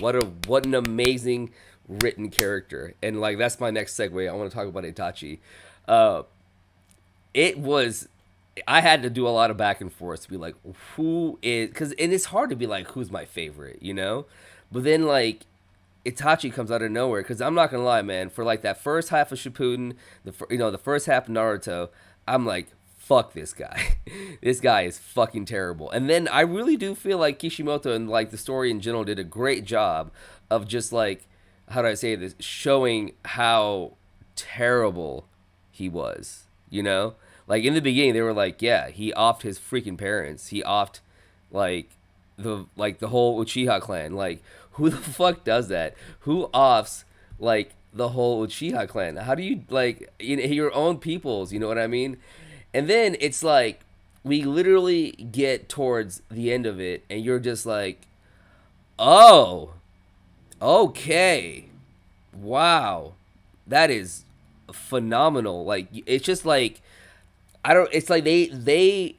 What an amazing written character. And like that's my next segue. I want to talk about Itachi. Uh it was I had to do a lot of back and forth to be like who is cuz and it's hard to be like who's my favorite. But then like Itachi comes out of nowhere cuz I'm not going to lie, man, for like that first half of Shippuden, the first half of Naruto, I'm like fuck this guy. This guy is fucking terrible. And then I really do feel like Kishimoto and like the story in general did a great job of just like how do I say this, showing how terrible he was. Like in the beginning they were like, yeah, he offed his freaking parents. He offed like the whole Uchiha clan. Like who the fuck does that? Who offs like the whole Uchiha clan? How do you like your own peoples, you know what I mean? And then it's like we literally get towards the end of it and you're just like, "Oh, okay. Wow. That is phenomenal." Like it's just like I don't it's like they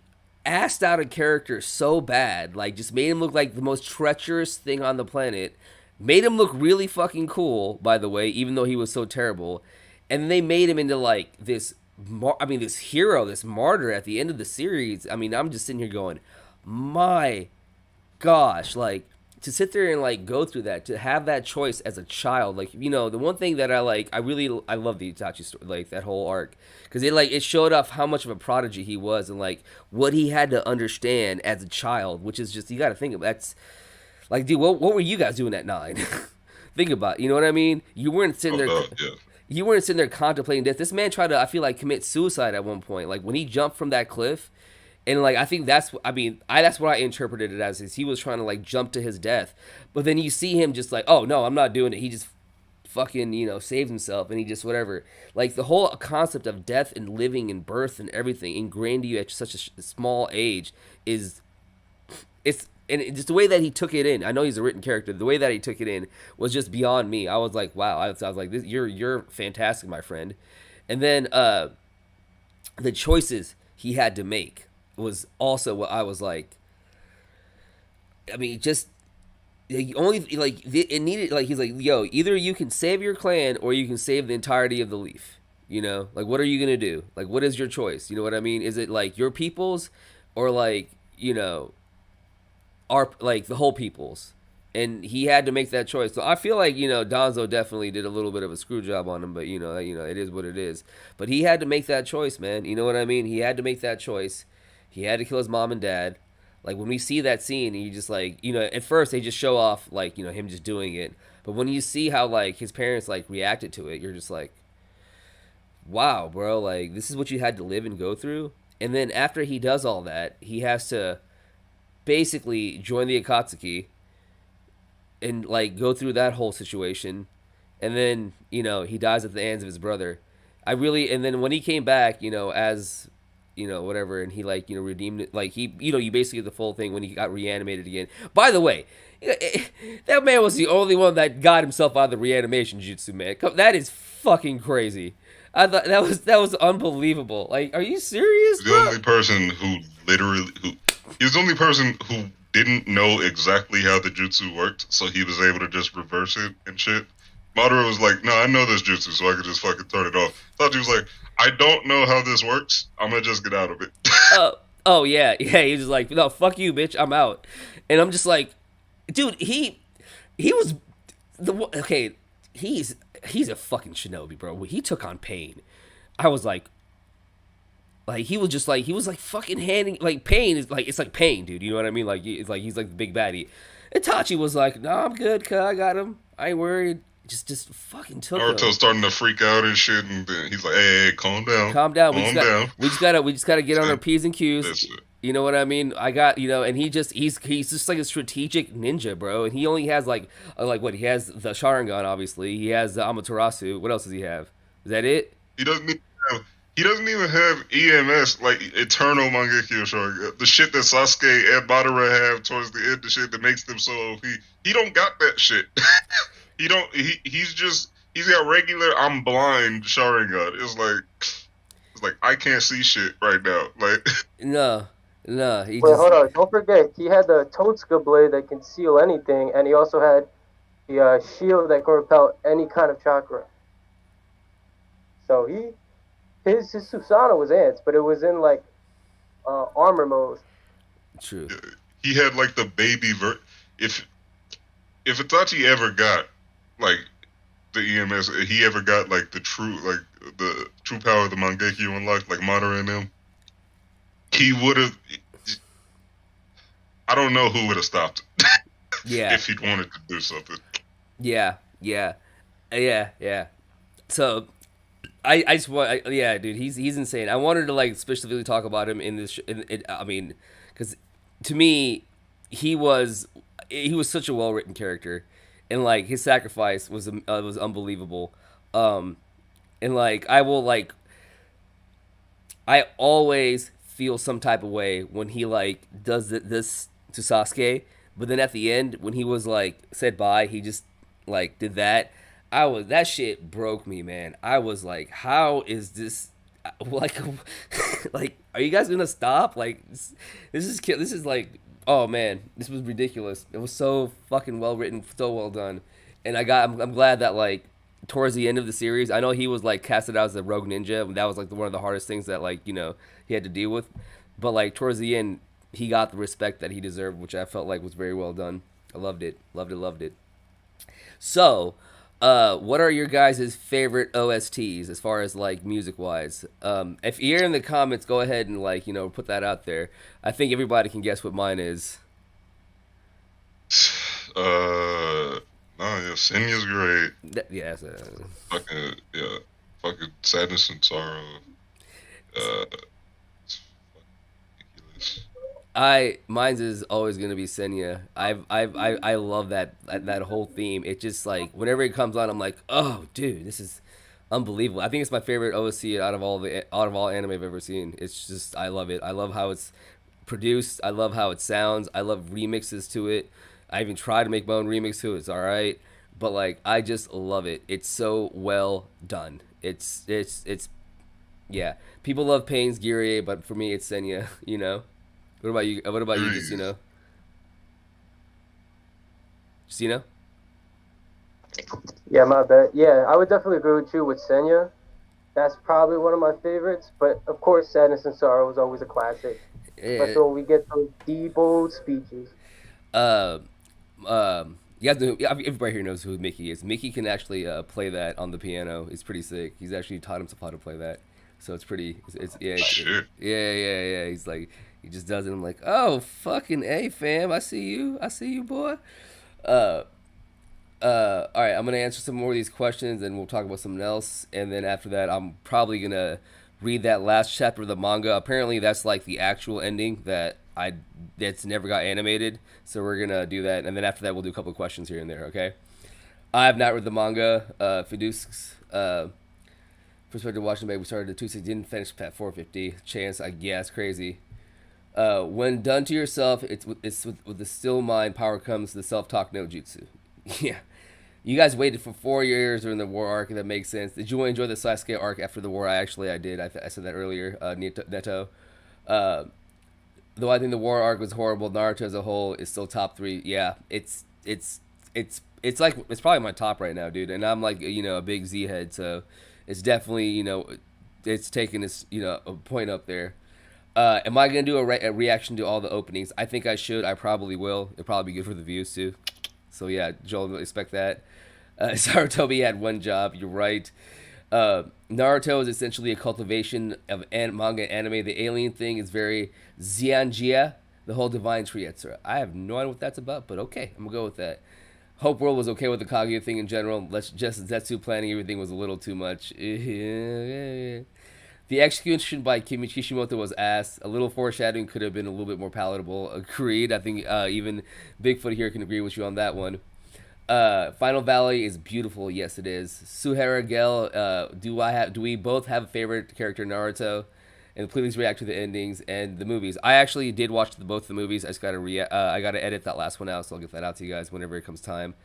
asked out a character so bad, like just made him look like the most treacherous thing on the planet. Made him look really fucking cool, by the way, even though he was so terrible. And they made him into like this hero, this martyr at the end of the series. I mean, I'm just sitting here going, "My gosh, like to sit there and like go through that, to have that choice as a child, like the one thing that I love the Itachi story, like that whole arc, because it showed off how much of a prodigy he was and like what he had to understand as a child, which is just you got to think of that's like, dude, what were you guys doing at 9? Think about it, you know what I mean? You weren't sitting there. Yeah. You weren't sitting there contemplating death. This man tried to, I feel like, commit suicide at one point. Like when he jumped from that cliff, and like I think that's what I interpreted it as is he was trying to like jump to his death, but then you see him just like, "Oh no, I'm not doing it." He just fucking saves himself and he just whatever. Like the whole concept of death and living and birth and everything ingrained to you at such a small age is just the way that he took it in. I know he's a written character. The way that he took it in was just beyond me. I was like, wow. I was like, this, you're fantastic, my friend. And then the choices he had to make was also what I was like. I mean, just only like it needed like he's like, yo, either you can save your clan or you can save the entirety of the Leaf. You know, like what are you gonna do? Like what is your choice? You know what I mean? Is it like your people's or like our like the whole people's? And he had to make that choice. So I feel like Donzo definitely did a little bit of a screw job on him, but it is what it is. But he had to make that choice, man. You know what I mean? He had to make that choice. He had to kill his mom and dad. Like when we see that scene, you just like at first they just show off like him just doing it, but when you see how like his parents like reacted to it, you're just like, wow, bro, like this is what you had to live and go through. And then after he does all that, he has to basically join the Akatsuki and like go through that whole situation. And then he dies at the hands of his brother. And then when he came back, as whatever, and he like redeemed it, like he you basically get the full thing when he got reanimated again. By the way, that man was the only one that got himself out of the reanimation jutsu, man. That is fucking crazy. I thought that was unbelievable. Like, are you serious, The bro? only person who he was the only person who didn't know exactly how the jutsu worked, so he was able to just reverse it and shit. Madara was like, no, I know this jutsu, so I could just fucking turn it off. Thought he was like, I don't know how this works. I'm gonna just get out of it. Oh yeah. He was just like, no, fuck you, bitch, I'm out. And I'm just like, dude, he was okay. He's a fucking shinobi, bro. When he took on Pain, I was like he was just like fucking handing like Pain is like it's like Pain, dude. You know what I mean? Like it's like he's like the big baddie. Itachi was like, nah, I'm good, cuz I got him. I ain't worried. Just fucking took him. Naruto's starting to freak out and shit, and then he's like, "Hey, calm down, calm down. calm down." We just gotta get on our P's and Q's. You know what I mean? I got and he's just like a strategic ninja, bro. And he only has like what he has the Sharingan, obviously. He has the Amaterasu. What else does he have? Is that it? He doesn't even have. He doesn't even have EMS, like Eternal Mangekyo Sharingan. The shit that Sasuke and Madara have towards the end, the shit that makes them so OP. He don't got that shit. He don't. He's got regular I'm blind Sharingan. It's like I can't see shit right now. Like No. Wait, hold on. Don't forget, he had the Totsuka blade that can seal anything, and he also had the shield that can repel any kind of chakra. So his Susanoo was ants, but it was in like armor mode. True. he had like the baby if Itachi ever got like the EMS, he ever got like the true power of the Mangekyo unlocked, like Madara and them, he would have. I don't know who would have stopped it. Yeah. If he'd wanted to do something. Yeah. So, I just want, yeah, dude, he's insane. I wanted to like specifically talk about him in this. I mean, because to me, he was such a well written character, and like his sacrifice was unbelievable. And like I always feel some type of way when he like does this to Sasuke, but then at the end when he was like said bye, he just like did that. That shit broke me, man. I was like, how is this like like are you guys gonna stop? Like this is like, oh man, this was ridiculous. It was so fucking well written, so well done. And I'm glad that like towards the end of the series, I know he was like casted out as a rogue ninja, and that was like one of the hardest things that like he had to deal with. But like towards the end, he got the respect that he deserved, which I felt like was very well done. I loved it. So, what are your guys' favorite OSTs as far as like music wise? If you're in the comments, go ahead and like put that out there. I think everybody can guess what mine is. No, yeah, Senya's great. Yeah, fucking Sadness and Sorrow. It's ridiculous. Mine's is always gonna be Senya. I love that whole theme. It just like whenever it comes on, I'm like, oh dude, this is unbelievable. I think it's my favorite OST out of all anime I've ever seen. It's just I love it. I love how it's produced. I love how it sounds. I love remixes to it. I even tried to make my own remix to it. It's all right, but like I just love it. It's so well done. It's yeah. People love Pain's Gyrie, but for me, it's Senya. What about you? What about you, Jusino? Yeah, my bad. Yeah, I would definitely agree with you with Senya. That's probably one of my favorites. But of course, Sadness and Sorrow is always a classic, Eh, especially when we get those deep old speeches. uh, you have to. Everybody here knows who Mickey is. Mickey can actually play that on the piano. It's pretty sick. He's actually taught himself how to play that, so it's pretty. Shit. Yeah. He's like, he just does it. I'm like, oh fucking a fam, I see you. I see you, boy. Uh, all right, I'm gonna answer some more of these questions, and we'll talk about something else. And then after that, I'm probably gonna read that last chapter of the manga. Apparently, that's like the actual ending that's never got animated. So we're gonna do that, and then after that, we'll do a couple of questions here and there. Okay. I have not read the manga. Fidusk. First started watching it, we started at 260, didn't finish at 450. Chance, yeah, it's crazy. When done to yourself, it's with the still mind power comes the self talk no jutsu. Yeah. You guys waited for 4 years during the war arc, and that makes sense. Did you enjoy the Sasuke arc after the war? I did. I said that earlier. Neto. Uh, though I think the war arc was horrible, Naruto as a whole is still top three. Yeah, it's like it's probably my top right now, dude. And I'm like a big Z head, so it's definitely it's taking this a point up there. Am I gonna do a reaction to all the openings? I think I should. I probably will. It'll probably be good for the views too. So yeah, Joel, expect that. Sarutobi had one job. You're right. Naruto is essentially a cultivation of manga and anime. The alien thing is very Xianjia, the whole divine tree, etc. I have no idea what that's about, but okay, I'm gonna go with that. Hope World was okay with the Kaguya thing in general. Let's just Zetsu planning everything was a little too much. The execution by Kimi Kishimoto was ass. A little foreshadowing could have been a little bit more palatable. Agreed. I think even Bigfoot here can agree with you on that one. Final Valley is beautiful. Yes, it is. Suhara Gel. Do we both have a favorite character in Naruto? And please react to the endings and the movies. I actually did watch both the movies. I just gotta I gotta edit that last one out, so I'll get that out to you guys whenever it comes time.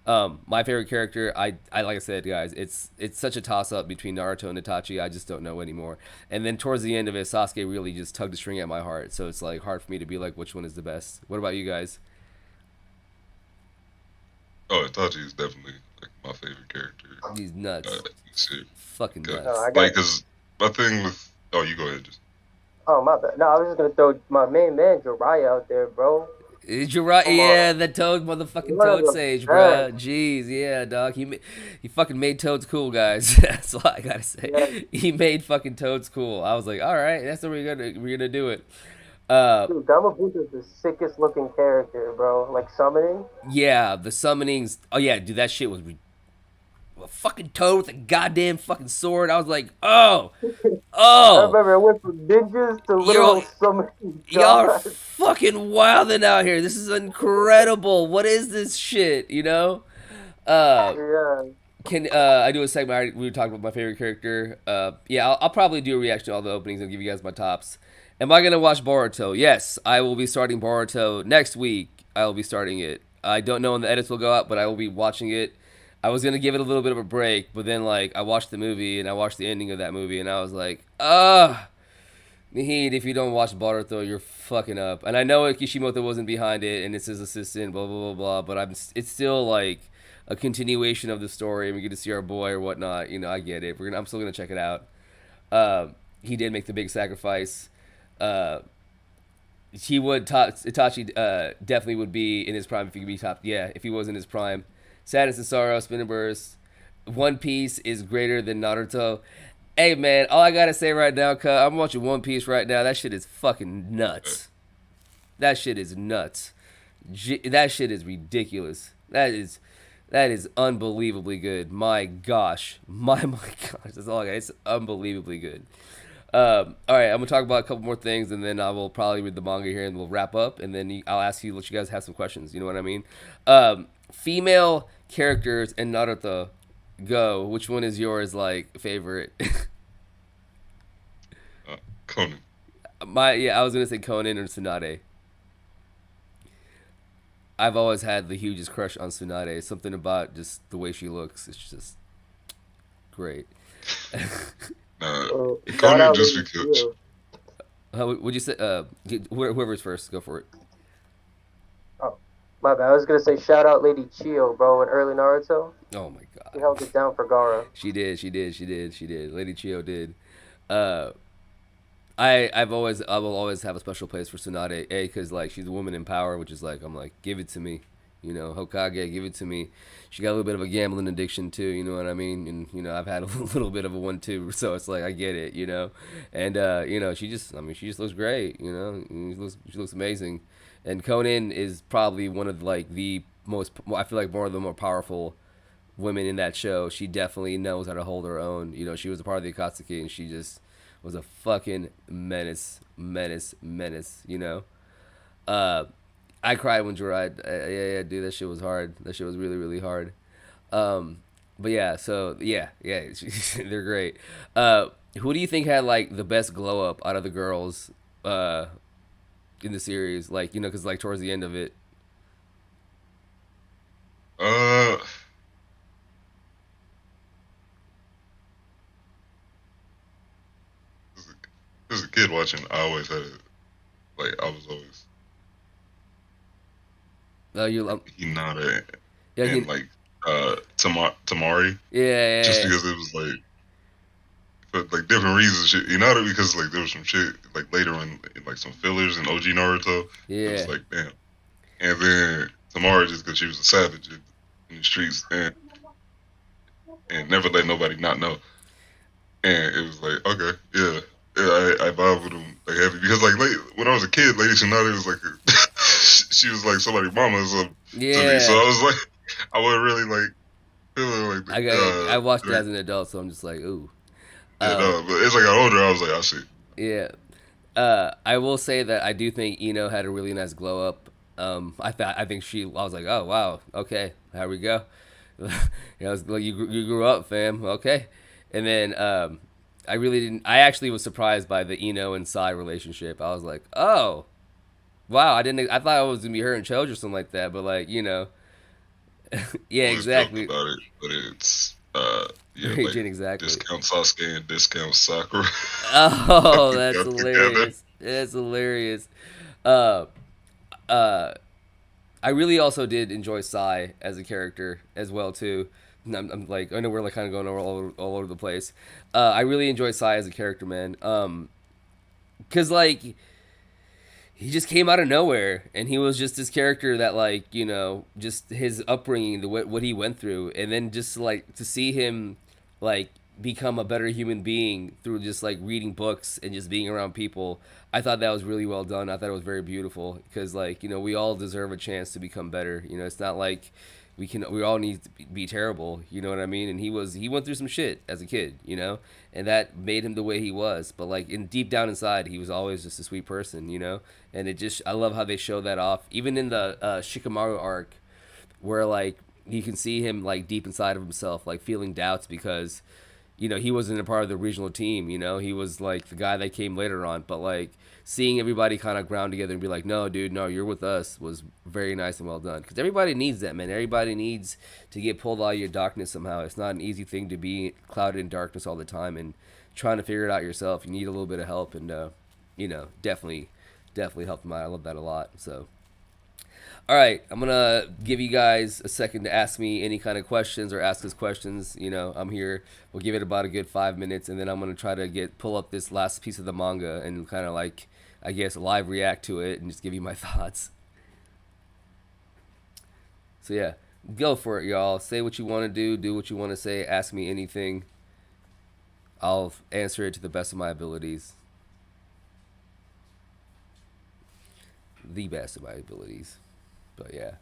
My favorite character, I like I said, guys, it's such a toss up between Naruto and Itachi. I just don't know anymore. And then towards the end of it, Sasuke really just tugged a string at my heart. So it's like hard for me to be like which one is the best. What about you guys? Oh, Itachi is definitely like my favorite character. He's nuts, Shit. fucking Cause, No, nuts. I got. cause my thing with you go ahead. Just Oh my bad. No, I was just gonna throw my main man Jiraiya out there, bro. You're right, Come yeah, on, the Toad, motherfucking one of Toad the Sage, bruh. best. Jeez, yeah, dog. He fucking made Toads cool, guys. That's all I gotta Yeah, say. He made fucking Toads cool. I was like, all right, that's what we're gonna do it. Uh, dude, Gamabunta is the sickest looking character, bro. Like summoning. yeah, the summonings. Oh yeah, dude, that shit was a fucking Toad with a goddamn fucking sword. I was like, oh, I oh, remember it went from ninjas to you're literal summoning y'all are gods. fucking wilding out here. This is incredible. What is this shit? Uh, Yeah. Can I do a segment? We were talking about my favorite character. Yeah, I'll probably do a reaction to all the openings and give you guys my tops. Am I gonna watch Boruto? Yes, I will be starting Boruto next week. I will be starting it. I don't know when the edits will go out, but I will be watching it. I was gonna give it a little bit of a break, but then like I watched the movie and I watched the ending of that movie, and I was like, Nihid, if you don't watch Boruto, you're fucking up. And I know Kishimoto wasn't behind it, and it's his assistant, blah blah blah blah. But it's still like a continuation of the story, and we get to see our boy or whatnot. I get it. I'm still gonna check it out. He did make the big sacrifice. Uh, Itachi definitely would be in his prime if he could be top. Yeah, if he was in his prime. Sadness and Sorrow, Spin and Burst. One Piece is greater than Naruto. Hey man, all I gotta say right now, cuz I'm watching One Piece right now. That shit is fucking nuts. That shit is nuts. That shit is ridiculous. That is unbelievably good. My gosh, my gosh, that's all I got. It's unbelievably good. All right, I'm gonna talk about a couple more things, and then I will probably read the manga here, and we'll wrap up, and then I'll ask you, let you guys have some questions. You know what I mean? Female characters in Naruto. Go. Which one is yours like favorite? Conan. I was gonna say Conan or Tsunade. I've always had the hugest crush on Tsunade. Something about just the way she looks. It's just great. Shout Conan out just Lady because. Chio. Would you say? Whoever's first, go for it. Oh, my bad. I was gonna say shout out Lady Chio, bro, in early Naruto. Oh my She held it down for Gara. She did. Lady Chio did. Uh, I will always have a special place for Tsunade, a because like she's a woman in power, which is like I'm like give it to me, you know, Hokage, give it to me. She got a little bit of a gambling addiction too, you know what I mean, and you know I've had a little bit of a one too, so it's like I get it, you know, and you know she just looks great, you know, she looks amazing, and Conan is probably one of like the most I feel like more of the more powerful women in that show. She definitely knows how to hold her own. You know, she was a part of the Akatsuki, and she just was a fucking menace. You know, uh, I cried when Jiraiya. Yeah, dude, that shit was hard. That shit was really, really hard. Um, but yeah, so yeah, they're great. Who do you think had like the best glow up out of the girls uh, in the series? Like, you know, because like towards the end of it, Uh, as as a kid watching, I always had it. Like I was always you, like Hinata yeah, and like Tamari, just yeah, because it was like for like different reasons. Shit. Hinata because like there was some shit like later in like some fillers in OG Naruto. It yeah, was like damn, and then Tamari just because she was a savage in the streets and never let nobody not know. And it was like, okay, yeah. Yeah, I vibe with him like heavy because like when I was a kid, Lady Tsunade was like she was like somebody's mama or something to me. So yeah. I was like, I wasn't really like feeling like I watched it like, as an adult, so I'm just like, ooh. yeah, Um, no. But as I got older, I was like, I see. yeah. I will say that I do think Eno had a really nice glow up. I think I was like, oh wow, okay, here we go. You know, it's like you grew up, fam. Okay, and then I really didn't. I actually was surprised by the Eno and Sai relationship. I was like, oh wow, I didn't. I thought it was gonna be her and Choji or something like that. But like, you know, yeah, Always joked exactly. about it, but it's yeah, Mary like Jane, exactly. discount Sasuke and discount Sakura Oh, that's got together. hilarious. That's hilarious. Uh, uh, I really also did enjoy Sai as a character as well too. And I'm like I know we're like kind of going all over the place. I really enjoy Sai as a character, man. Cause like he just came out of nowhere, and he was just this character that like you know just his upbringing, what he went through, and then just like to see him like become a better human being through just like reading books and just being around people. I thought that was really well done. I thought it was very beautiful because like you know we all deserve a chance to become better. You know, it's not like we all need to be terrible. You know what I mean? And he went through some shit as a kid. You know, and that made him the way he was. But like in deep down inside, he was always just a sweet person. You know, and it just I love how they show that off. Even in the Shikamaru arc, where like you can see him like deep inside of himself, like feeling doubts because you know he wasn't a part of the original team. You know, he was like the guy that came later on. But like seeing everybody kind of ground together and be like, no, dude, no, you're with us was very nice and well done. Because everybody needs that, man. Everybody needs to get pulled out of your darkness somehow. It's not an easy thing to be clouded in darkness all the time and trying to figure it out yourself. You need a little bit of help, and you know, definitely helped him out. I love that a lot. So all right, I'm gonna give you guys a second to ask me any kind of questions or ask us questions. You know, I'm here. We'll give it about a good 5 minutes, and then I'm gonna try to pull up this last piece of the manga and kind of like, I guess, live react to it and just give you my thoughts. So yeah, go for it, y'all. Say what you want to do what you want to say. Ask me anything. I'll answer it to the best of my abilities, the best of my abilities. But yeah.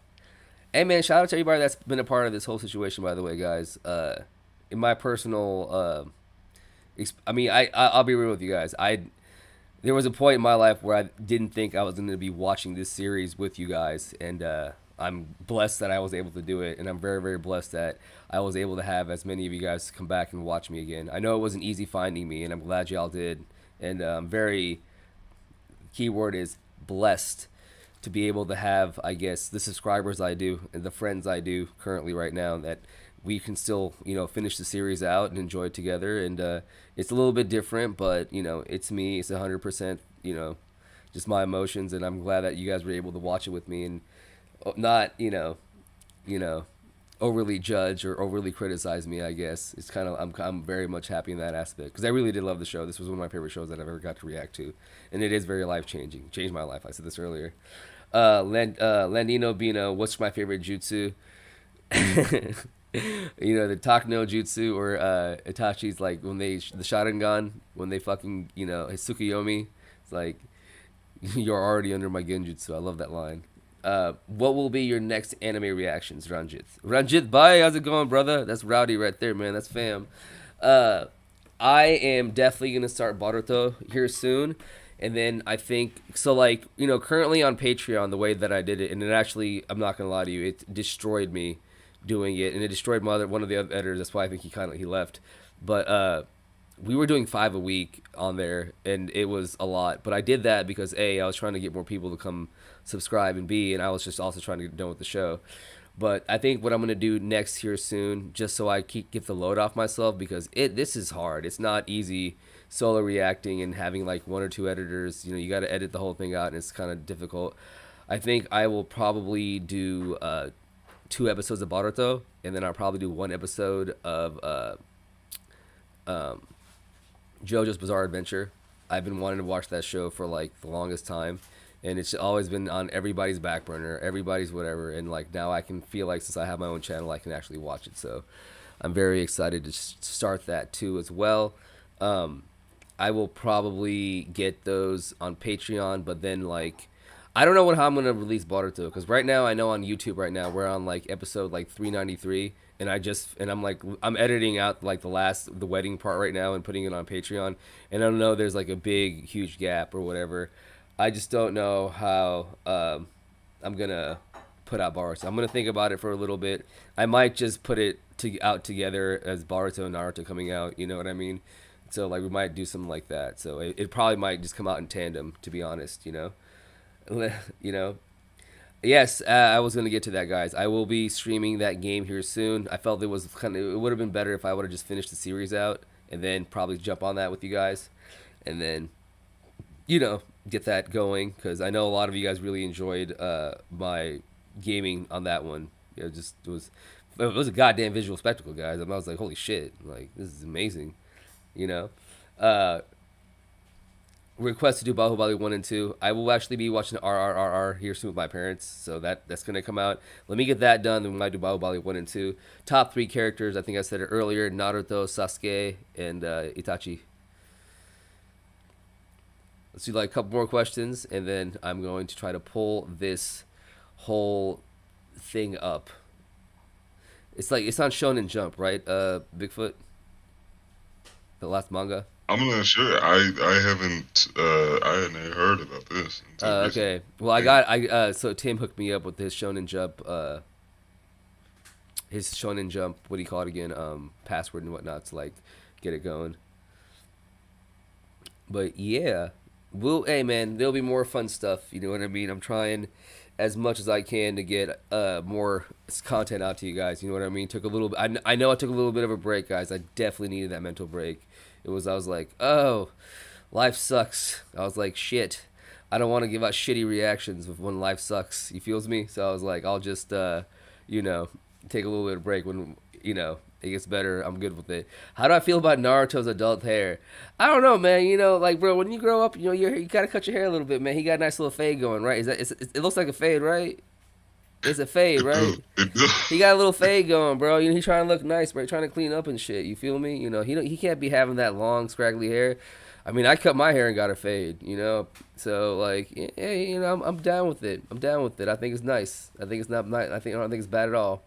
Hey man, shout out to everybody that's been a part of this whole situation. By the way, guys, in my personal, I mean, I'll be real with you guys. There was a point in my life where I didn't think I was going to be watching this series with you guys, and I'm blessed that I was able to do it, and I'm very very blessed that I was able to have as many of you guys come back and watch me again. I know it wasn't easy finding me, and I'm glad y'all did, and I'm very keyword is blessed to be able to have, I guess, the subscribers I do and the friends I do currently right now that we can still, you know, finish the series out and enjoy it together. And it's a little bit different, but you know, it's me. It's 100%, you know, just my emotions, and I'm glad that you guys were able to watch it with me and not, you know, overly judge or overly criticize me. I guess it's kind of I'm very much happy in that aspect because I really did love the show. This was one of my favorite shows that I've ever got to react to, and it is very life changing. Changed my life. I said this earlier. Landino Bino, what's my favorite jutsu? The Takno Jutsu or Itachi's like when they the Sharingan when they fucking his Tsukuyomi. It's like you're already under my genjutsu. I love that line. What will be your next anime reactions, Ranjit? Ranjit, bye. How's it going, brother? That's Rowdy right there, man. That's fam. I am definitely gonna start Boruto here soon, and then I think so. Like currently on Patreon, the way that I did it, and it actually, I'm not gonna lie to you, it destroyed me doing it, and it destroyed one of the other editors. That's why I think he left. But we were doing 5 a week on there, and it was a lot. But I did that because A, I was trying to get more people to come subscribe, and B, and I was just also trying to get done with the show. But I think what I'm gonna do next here soon, just so I get the load off myself, because this is hard. It's not easy solo reacting and having like 1 or 2 editors. You got to edit the whole thing out, and it's kind of difficult. I think I will probably do 2 episodes of Boruto, and then I'll probably do 1 episode of JoJo's Bizarre Adventure. I've been wanting to watch that show for like the longest time, and it's always been on everybody's back burner, everybody's whatever, and like now I can feel like since I have my own channel, I can actually watch it. So I'm very excited to start that too as well. I will probably get those on Patreon, but then like I don't know how I'm gonna release Boruto, because right now I know on YouTube right now we're on like episode like 393, and I'm editing out like the wedding part right now and putting it on Patreon, and I don't know, there's like a big huge gap or whatever. I just don't know how I'm gonna put out Boruto. I'm gonna think about it for a little bit. I might just put it out together as Boruto and Naruto coming out. You know what I mean? So like we might do something like that. So it probably might just come out in tandem, to be honest. Yes, I was gonna get to that, guys. I will be streaming that game here soon. I felt it would have been better if I would have just finished the series out and then probably jump on that with you guys, and then get that going, because I know a lot of you guys really enjoyed my gaming on that one. It was a goddamn visual spectacle, guys. I was like, holy shit, like this is amazing. Uh, request to do Bahubali 1 and 2. I will actually be watching RRRR here soon with my parents, so that's going to come out. Let me get that done, then we might do Bahubali 1 and 2. Top 3 characters, I think I said it earlier: Naruto, Sasuke, and Itachi. Let's do like a couple more questions, and then I'm going to try to pull this whole thing up. It's on Shonen Jump, right? Bigfoot, the last manga. I'm not sure. I hadn't heard about this. Okay. Well, so Tim hooked me up with his Shonen Jump. What do you call it again? Password and whatnot to like get it going. But yeah, hey man, there'll be more fun stuff. You know what I mean? I'm trying as much as I can to get more content out to you guys. You know what I mean? I know I took a little bit of a break, guys. I definitely needed that mental break. I was like, oh, life sucks. I was like, shit, I don't want to give out shitty reactions when life sucks. You feels me? So I was like, I'll just, take a little bit of break when, it gets better. I'm good with it. How do I feel about Naruto's adult hair? I don't know, man. Like, bro, when you grow up, you gotta cut your hair a little bit, man. He got a nice little fade going, right? It looks like a fade, right? It's a fade, right? He got a little fade going, bro. He's trying to look nice, bro. Trying to clean up and shit. You feel me? He can't be having that long, scraggly hair. I mean, I cut my hair and got a fade. So like, yeah, I'm down with it. I think it's nice. I think it's not nice. I don't think it's bad at all.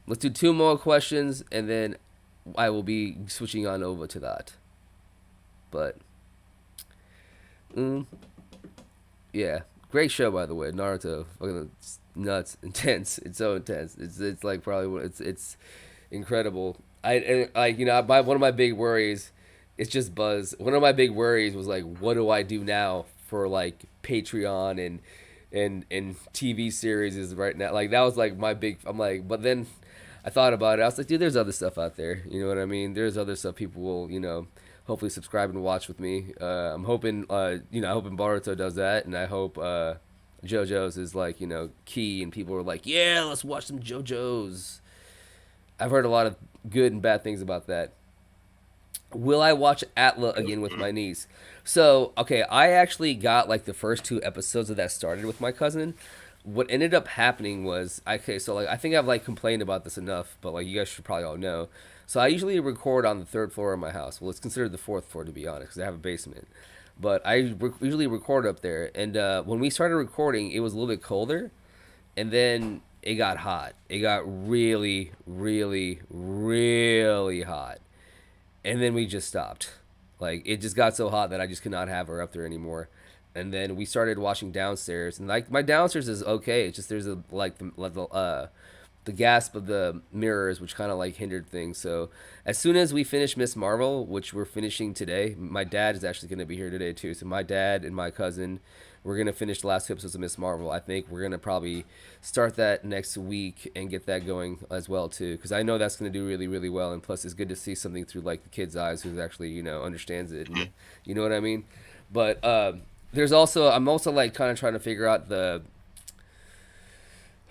Let's do 2 more questions, and then I will be switching on over to that. But, yeah. Great show, by the way. Naruto, fucking nuts, intense. It's so intense. It's like probably it's incredible. One of my big worries, it's just buzz. One of my big worries was like, what do I do now for like Patreon and TV series right now? Like that was like my big. I'm like, but then I thought about it. I was like, dude, there's other stuff out there. You know what I mean? There's other stuff people will hopefully subscribe and watch with me. I'm hoping, hoping Boruto does that, and I hope JoJo's is like key, and people are like, yeah, let's watch some JoJo's. I've heard a lot of good and bad things about that. Will I watch Atla again with my niece? So, okay, I actually got like the first two episodes of that started with my cousin. What ended up happening was, okay, so like I think I've like complained about this enough, but like you guys should probably all know. So I usually record on the third floor of my house. Well, it's considered the fourth floor to be honest, because I have a basement. But usually record up there, and when we started recording, it was a little bit colder, and then it got hot. It got really, really, really hot, and then we just stopped. Like it just got so hot that I just could not have her up there anymore. And then we started watching downstairs, and like my downstairs is okay. It's just there's a the gasp of the mirrors, which kind of like hindered things. So as soon as we finish Miss Marvel, which we're finishing today, my dad is actually going to be here today too. So my dad and my cousin, we're going to finish the last two episodes of Miss Marvel. I think we're going to probably start that next week and get that going as well too, because I know that's going to do really really well. And plus, it's good to see something through like the kid's eyes who actually understands it. And, you know what I mean? But there's also I'm also like kind of trying to figure out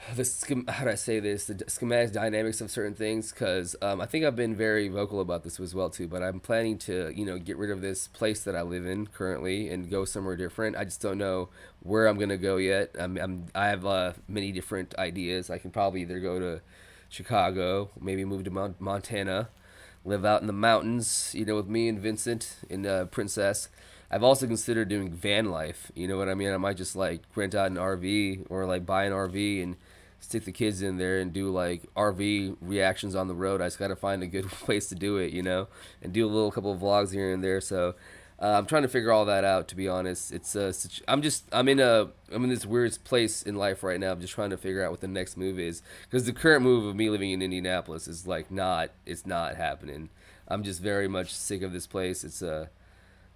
how do I say this, the schematic dynamics of certain things, because I think I've been very vocal about this as well too, but I'm planning to get rid of this place that I live in currently and go somewhere different. I just don't know where I'm gonna go yet. I have many different ideas. I can probably either go to Chicago, maybe move to Montana, live out in the mountains, with me and Vincent and Princess. I've also considered doing van life. You know what I mean? I might just like rent out an RV or like buy an RV and stick the kids in there and do like RV reactions on the road. I just got to find a good place to do it, and do a little couple of vlogs here and there. So I'm trying to figure all that out. To be honest, it's I'm in this weird place in life right now. I'm just trying to figure out what the next move is, because the current move of me living in Indianapolis is like it's not happening. I'm just very much sick of this place. It's a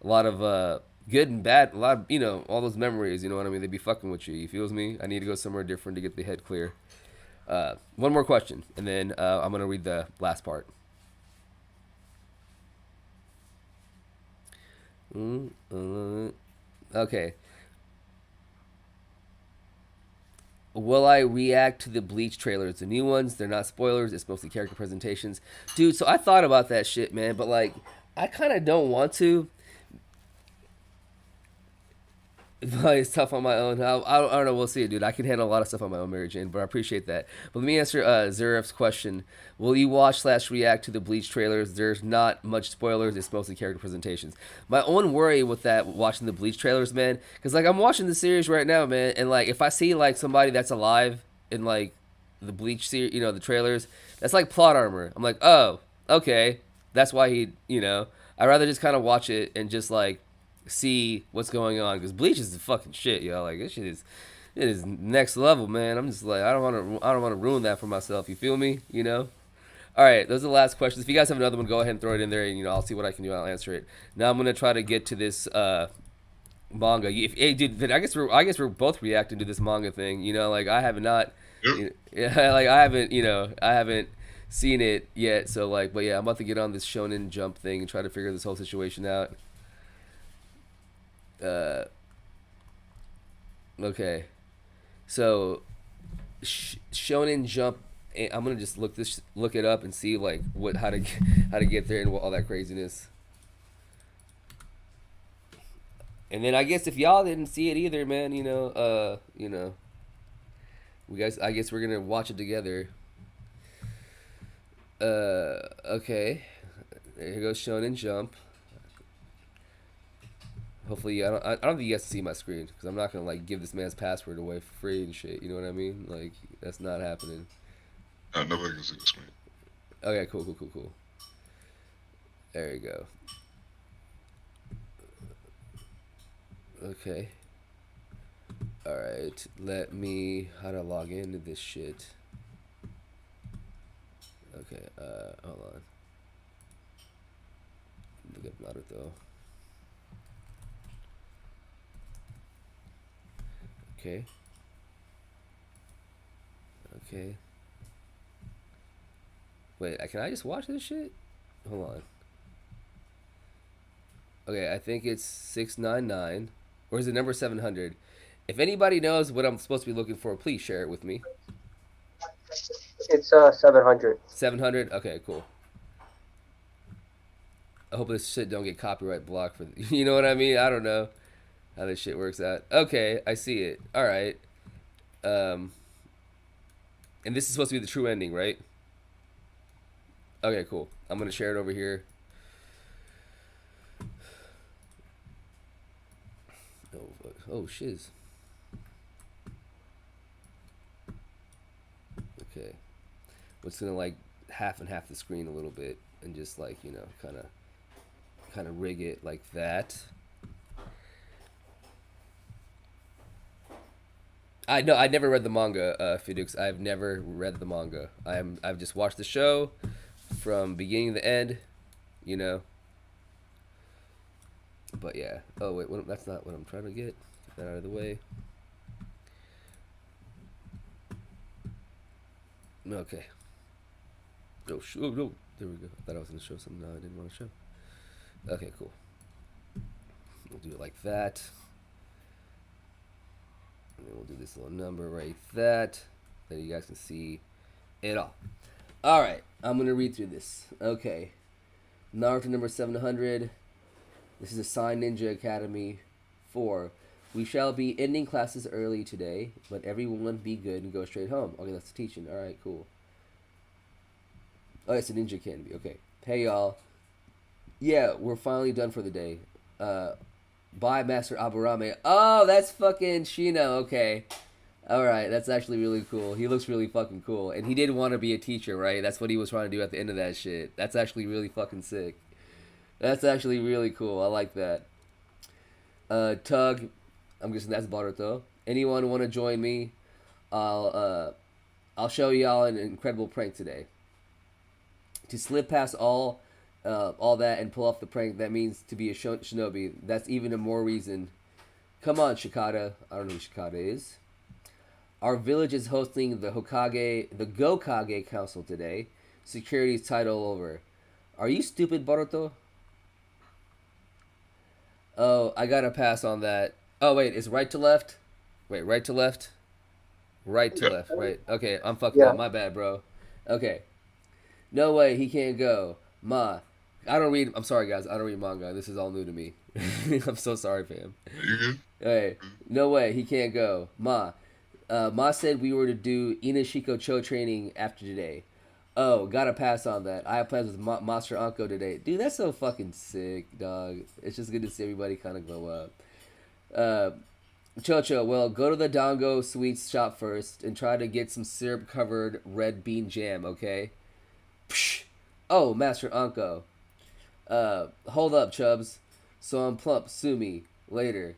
lot of good and bad, a lot of, all those memories, you know what I mean? They be fucking with you. You feels me? I need to go somewhere different to get the head clear. One more question, and then I'm going to read the last part. Okay. Will I react to the Bleach trailers? The new ones, they're not spoilers. It's mostly character presentations. Dude, so I thought about that shit, man, but like, I kind of don't want to. It's tough on my own. I don't know. We'll see, dude. I can handle a lot of stuff on my own, Mary Jane, but I appreciate that. But let me answer Zeref's question. Will you watch/react to the Bleach trailers? There's not much spoilers. It's mostly character presentations. My own worry with that, watching the Bleach trailers, man, because like I'm watching the series right now, man, and like if I see like somebody that's alive in like the Bleach series, the trailers, that's like plot armor. I'm like, oh, okay, that's why I'd rather just kind of watch it and just like see what's going on, because Bleach is the fucking shit, yo. Like this shit is, it is next level, man. I'm just like I don't want to ruin that for myself. You feel me? All right, those are the last questions. If you guys have another one, go ahead and throw it in there, and I'll see what I can do. I'll answer it. Now I'm gonna try to get to this manga. Hey, dude, I guess we're both reacting to this manga thing. Like I have not, yeah, like I haven't seen it yet. So like, but yeah, I'm about to get on this Shonen Jump thing and try to figure this whole situation out. Okay, so Shonen Jump. I'm gonna just look it up and see like how to get there and all that craziness. And then I guess if y'all didn't see it either, man, I guess we're gonna watch it together. Okay, there goes Shonen Jump. Hopefully, I don't think you guys can see my screen, because I'm not gonna like give this man's password away for free and shit. You know what I mean? Like that's not happening. Nobody can see the screen. Okay, cool. There you go. Okay. All right. How to log into this shit? Okay. Hold on. Look up Naruto. Okay. Wait, can I just watch this shit? Hold on. Okay, I think it's 699, or is it number 700? If anybody knows what I'm supposed to be looking for, please share it with me. It's 700. 700. Okay, cool. I hope this shit don't get copyright blocked for. You know what I mean? I don't know how this shit works out. Okay, I see it. All right. And this is supposed to be the true ending, right? Okay, cool. I'm gonna share it over here. Oh shiz. Okay. We're just gonna like half and half the screen a little bit and just like, you know, kind of rig it like that. I never read the manga, Fidux. I've never read the manga. I've just watched the show from beginning to end, you know. But yeah. Oh wait, that's not what I'm trying to get. Get that out of the way. Okay. Oh, no. There we go. I thought I was going to show something I didn't want to show. Okay, cool. We'll do it like that. And then we'll do this little number right that. Then you guys can see it all. Alright, I'm going to read through this. Okay. Naruto number 700. This is a Sign Ninja Academy 4. We shall be ending classes early today, but everyone be good and go straight home. Okay, that's the teaching. Alright, cool. Oh, it's a Ninja Academy. Okay. Hey, y'all. Yeah, we're finally done for the day. Bye, Master Aburame. Oh, that's fucking Shino. Okay. Alright, that's actually really cool. He looks really fucking cool. And he did want to be a teacher, right? That's what he was trying to do at the end of that shit. That's actually really fucking sick. That's actually really cool. I like that. Tug, I'm guessing that's Boruto. Anyone want to join me? I'll show y'all an incredible prank today. To slip past all that and pull off the prank, that means to be a shinobi. That's even a more reason. Come on, Shikata. I don't know who Shikata is. Our village is hosting the Gokage Council today. Security's title over. Are you stupid, Boruto? Oh, I gotta pass on that. Oh, wait, it's right to left? Wait, right to left? Right to left, right. Okay, I'm fucking up. My bad, bro. Okay. No way, he can't go. I'm sorry, guys. I don't read manga. This is all new to me. I'm so sorry, fam. Hey, no way, he can't go. Ma said we were to do Inashiko Cho training after today. Oh, gotta pass on that. I have plans with Master Anko today. Dude, that's so fucking sick, dog. It's just good to see everybody kind of glow up. Chocho, well, go to the Dango Sweets shop first and try to get some syrup-covered red bean jam, okay? Psh. Oh, Master Anko. Hold up, Chubs. So I'm plump. Sue me. Later.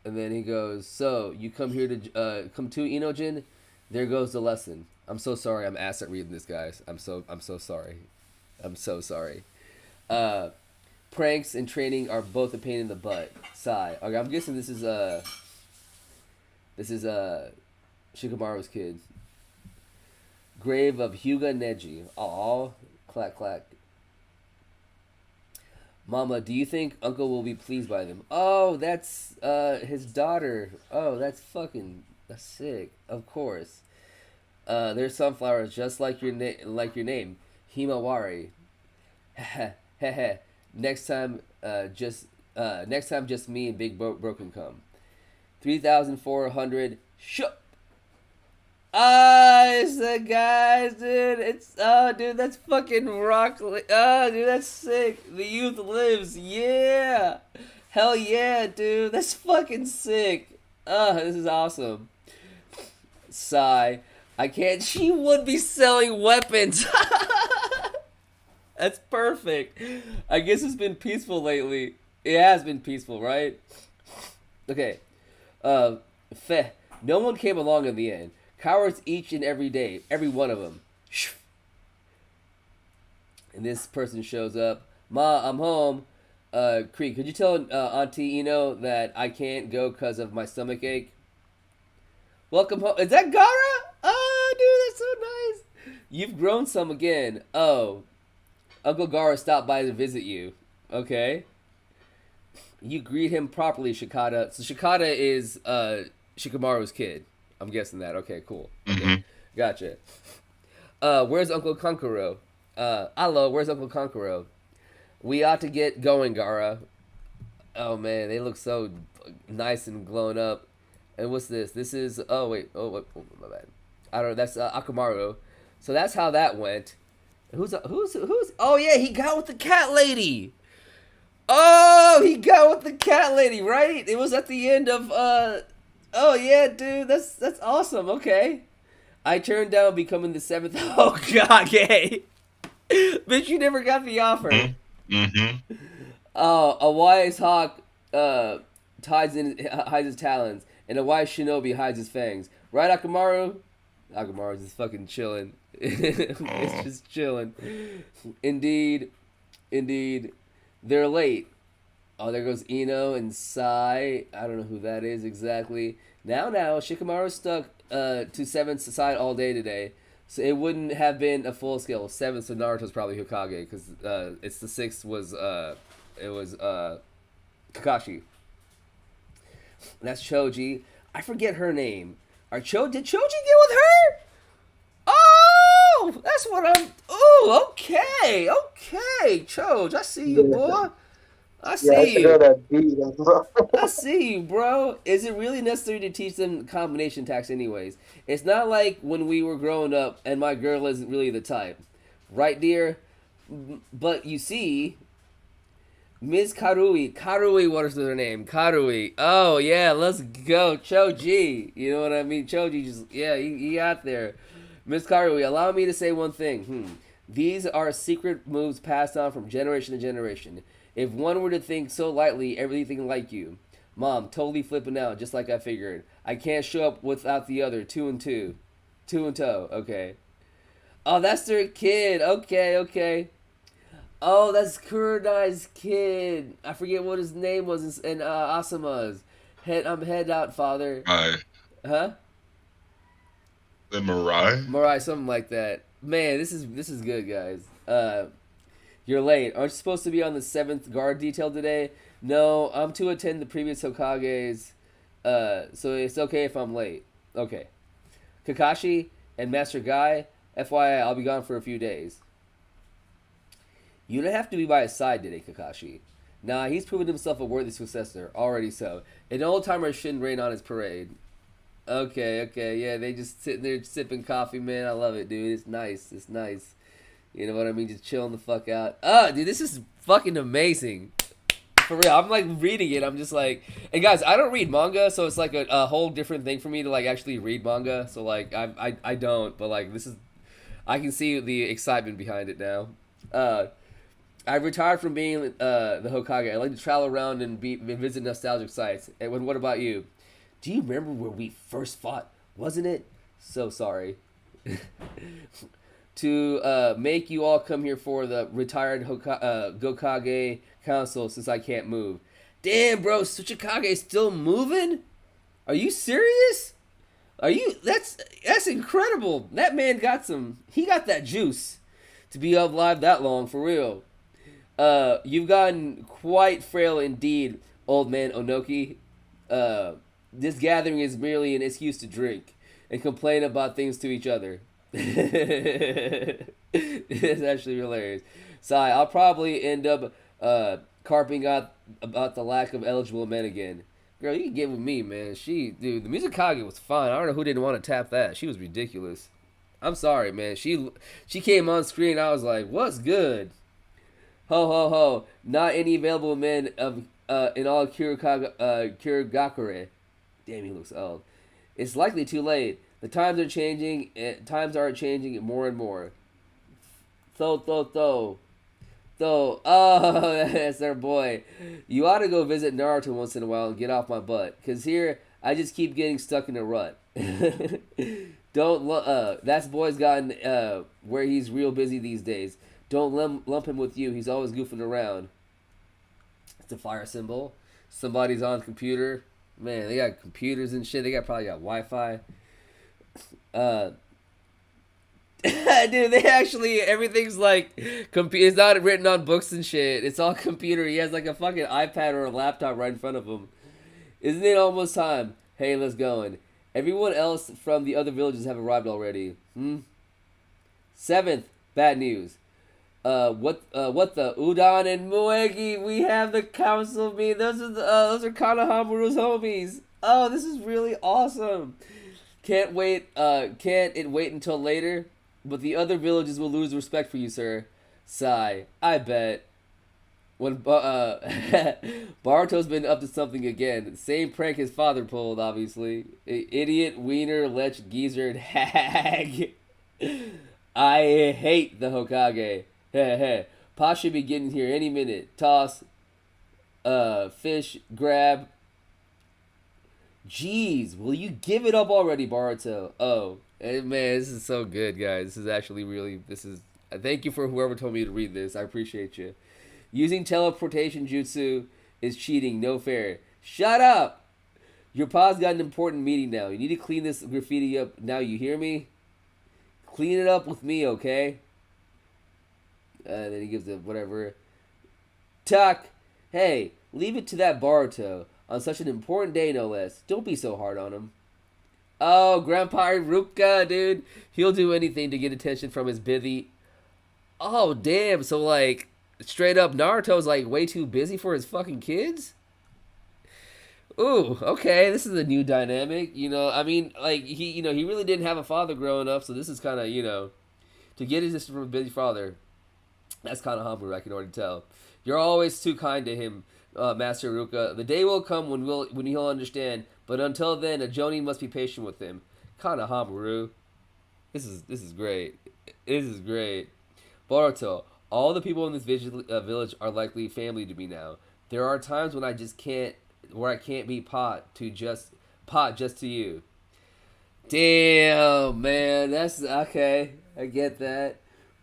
And then he goes, so, you come here to, come to Inojin? There goes the lesson. I'm so sorry I'm ass at reading this, guys. I'm so sorry. I'm so sorry. Pranks and training are both a pain in the butt. Sigh. Okay, I'm guessing this is Shikamaru's kid. Grave of Hyuga Neji. Aw. Clack clack. Mama, do you think Uncle will be pleased by them? Oh, that's his daughter. Oh, that's sick. Of course. There's sunflowers just like your name, Himawari. Heh. Next time, just me and Big Broken come. 3,400. Shook. It's the guys, dude. Dude, that's fucking rock. Dude, that's sick. The youth lives. Yeah. Hell yeah, dude. That's fucking sick. This is awesome. Sigh. I can't. She would be selling weapons. That's perfect. I guess it's been peaceful lately. It has been peaceful, right? Okay. No one came along in the end. Cowards each and every day. Every one of them. And this person shows up. Ma, I'm home. Creek, could you tell Auntie Ino that I can't go because of my stomach ache? Welcome home. Is that Gara? Oh, dude, that's so nice. You've grown some again. Oh. Uncle Gara stopped by to visit you. Okay. You greet him properly, Shikata. So Shikata is Shikamaru's kid. I'm guessing that. Okay, cool. Okay, gotcha. Where's Uncle Kankuro? Hello, where's Uncle Kankuro? We ought to get going, Gara. Oh man, they look so nice and blown up. And what's this? This is oh my bad. I don't know. That's Akamaru. So that's how that went. Who's? Oh yeah, he got with the cat lady. Oh, he got with the cat lady, right? It was at the end of Oh yeah, dude, that's awesome. Okay, I turned down becoming the 7th Hokage. Bitch, you never got the offer. Mm-hmm. A wise hawk hides his talons, and a wise shinobi hides his fangs. Right, Akamaru? Akamaru's just fucking chilling. It's just chilling. Indeed. They're late. Oh, there goes Ino and Sai. I don't know who that is exactly. Now, Shikamaru's stuck to 7th's side all day today. So it wouldn't have been a full scale 7th, so Naruto's probably Hokage, because it's the 6th was, Kakashi. That's Choji. I forget her name. Did Choji get with her? Oh, that's what I'm. Oh, okay. Choj, I see you, boy. I see you. That beat him, bro. I see you, bro. Is it really necessary to teach them combination attacks anyways? It's not like when we were growing up and my girl isn't really the type. Right, dear? But you see, Ms. Karui, what is her name? Karui. Oh, yeah, let's go. Choji. You know what I mean? Choji just, yeah, he got there. Ms. Karui, allow me to say one thing. These are secret moves passed on from generation to generation. If one were to think so lightly, everything like you. Mom, totally flipping out, just like I figured. I can't show up without the other. 2 and 2. 2 and toe. Okay. Oh, that's their kid. Okay. Oh, that's Kurenai's kid. I forget what his name was and Asama's. Head out, father. Hi. Huh? The Mirai? Something like that. Man, this is good, guys. You're late. Aren't you supposed to be on the 7th guard detail today? No, I'm to attend the previous Hokages, so it's okay if I'm late. Okay. Kakashi and Master Guy, FYI, I'll be gone for a few days. You don't have to be by his side today, Kakashi. Nah, he's proven himself a worthy successor, already so. An old-timer shouldn't rain on his parade. Okay, yeah, they just sitting there sipping coffee, man. I love it, dude. It's nice. You know what I mean? Just chilling the fuck out. Oh, dude, this is fucking amazing. For real, I'm like reading it. I'm just like, and guys, I don't read manga, so it's like a whole different thing for me to like actually read manga. So like, I don't, but like this is, I can see the excitement behind it now. I've retired from being the Hokage. I like to travel around and visit nostalgic sites. And what about you? Do you remember where we first fought? Wasn't it? So sorry. To make you all come here for the retired Hokage council since I can't move. Damn, bro, Tsuchikage is still moving? Are you serious? That's incredible. That man got he got that juice to be alive that long, for real. You've gotten quite frail indeed, old man Onoki. This gathering is merely an excuse to drink and complain about things to each other. It's actually hilarious. Sai, I'll probably end up carping out about the lack of eligible men again. Girl, you can get with me, man. Dude, the Mizukage was fine. I don't know who didn't want to tap that. She was ridiculous. I'm sorry, man. She came on screen. I was like, what's good? Ho, ho, ho. Not any available men of in all Kirigakure. Damn, he looks old. It's likely too late. The times are changing. Times are changing more and more. Oh, that's our boy. You ought to go visit Naruto once in a while and get off my butt. Because here, I just keep getting stuck in a rut. That's boy's gotten where he's real busy these days. Don't lump him with you. He's always goofing around. It's a fire symbol. Somebody's on the computer. Man, they got computers and shit. They probably got Wi-Fi. Dude, they actually everything's like it's not written on books and shit. It's all computer. He has like a fucking iPad or a laptop right in front of him. Isn't it almost time? Hey, let's go. And everyone else from the other villages have arrived already. Seventh, bad news. What the Udon and Moegi? We have the council meeting. Those are Kanahamuru's homies. Oh, this is really awesome. Can't wait. Can't it wait until later? But the other villages will lose respect for you, sir. Sigh. I bet. When Baruto's been up to something again. Same prank his father pulled, obviously. Idiot, wiener, lech, geezer, and hag. I hate the Hokage. Pa should be getting here any minute. Toss. Fish. Grab. Jeez, will you give it up already, Baruto? Oh, man, this is so good, guys. This is actually really. Thank you for whoever told me to read this. I appreciate you. Using teleportation jutsu is cheating. No fair. Shut up! Your pa's got an important meeting now. You need to clean this graffiti up now. You hear me? Clean it up with me, okay? And then he gives it whatever. Tuck, hey, leave it to that Baruto. On such an important day, no less. Don't be so hard on him. Oh, Grandpa Iruka, dude. He'll do anything to get attention from his bithy. Oh, damn. So, like, straight up, Naruto's, like, way too busy for his fucking kids? Ooh, okay. This is a new dynamic. You know, I mean, like, he really didn't have a father growing up, so this is kind of, to get his from a busy father. That's kind of humble, I can already tell. You're always too kind to him, Master Iruka. The day will come when he'll understand, but until then, a Jonin must be patient with him. Kana Hamaru. This is great. This is great. Boruto. All the people in this village are likely family to me now. There are times when I can't be pot just to you. Damn, man, that's okay. I get that.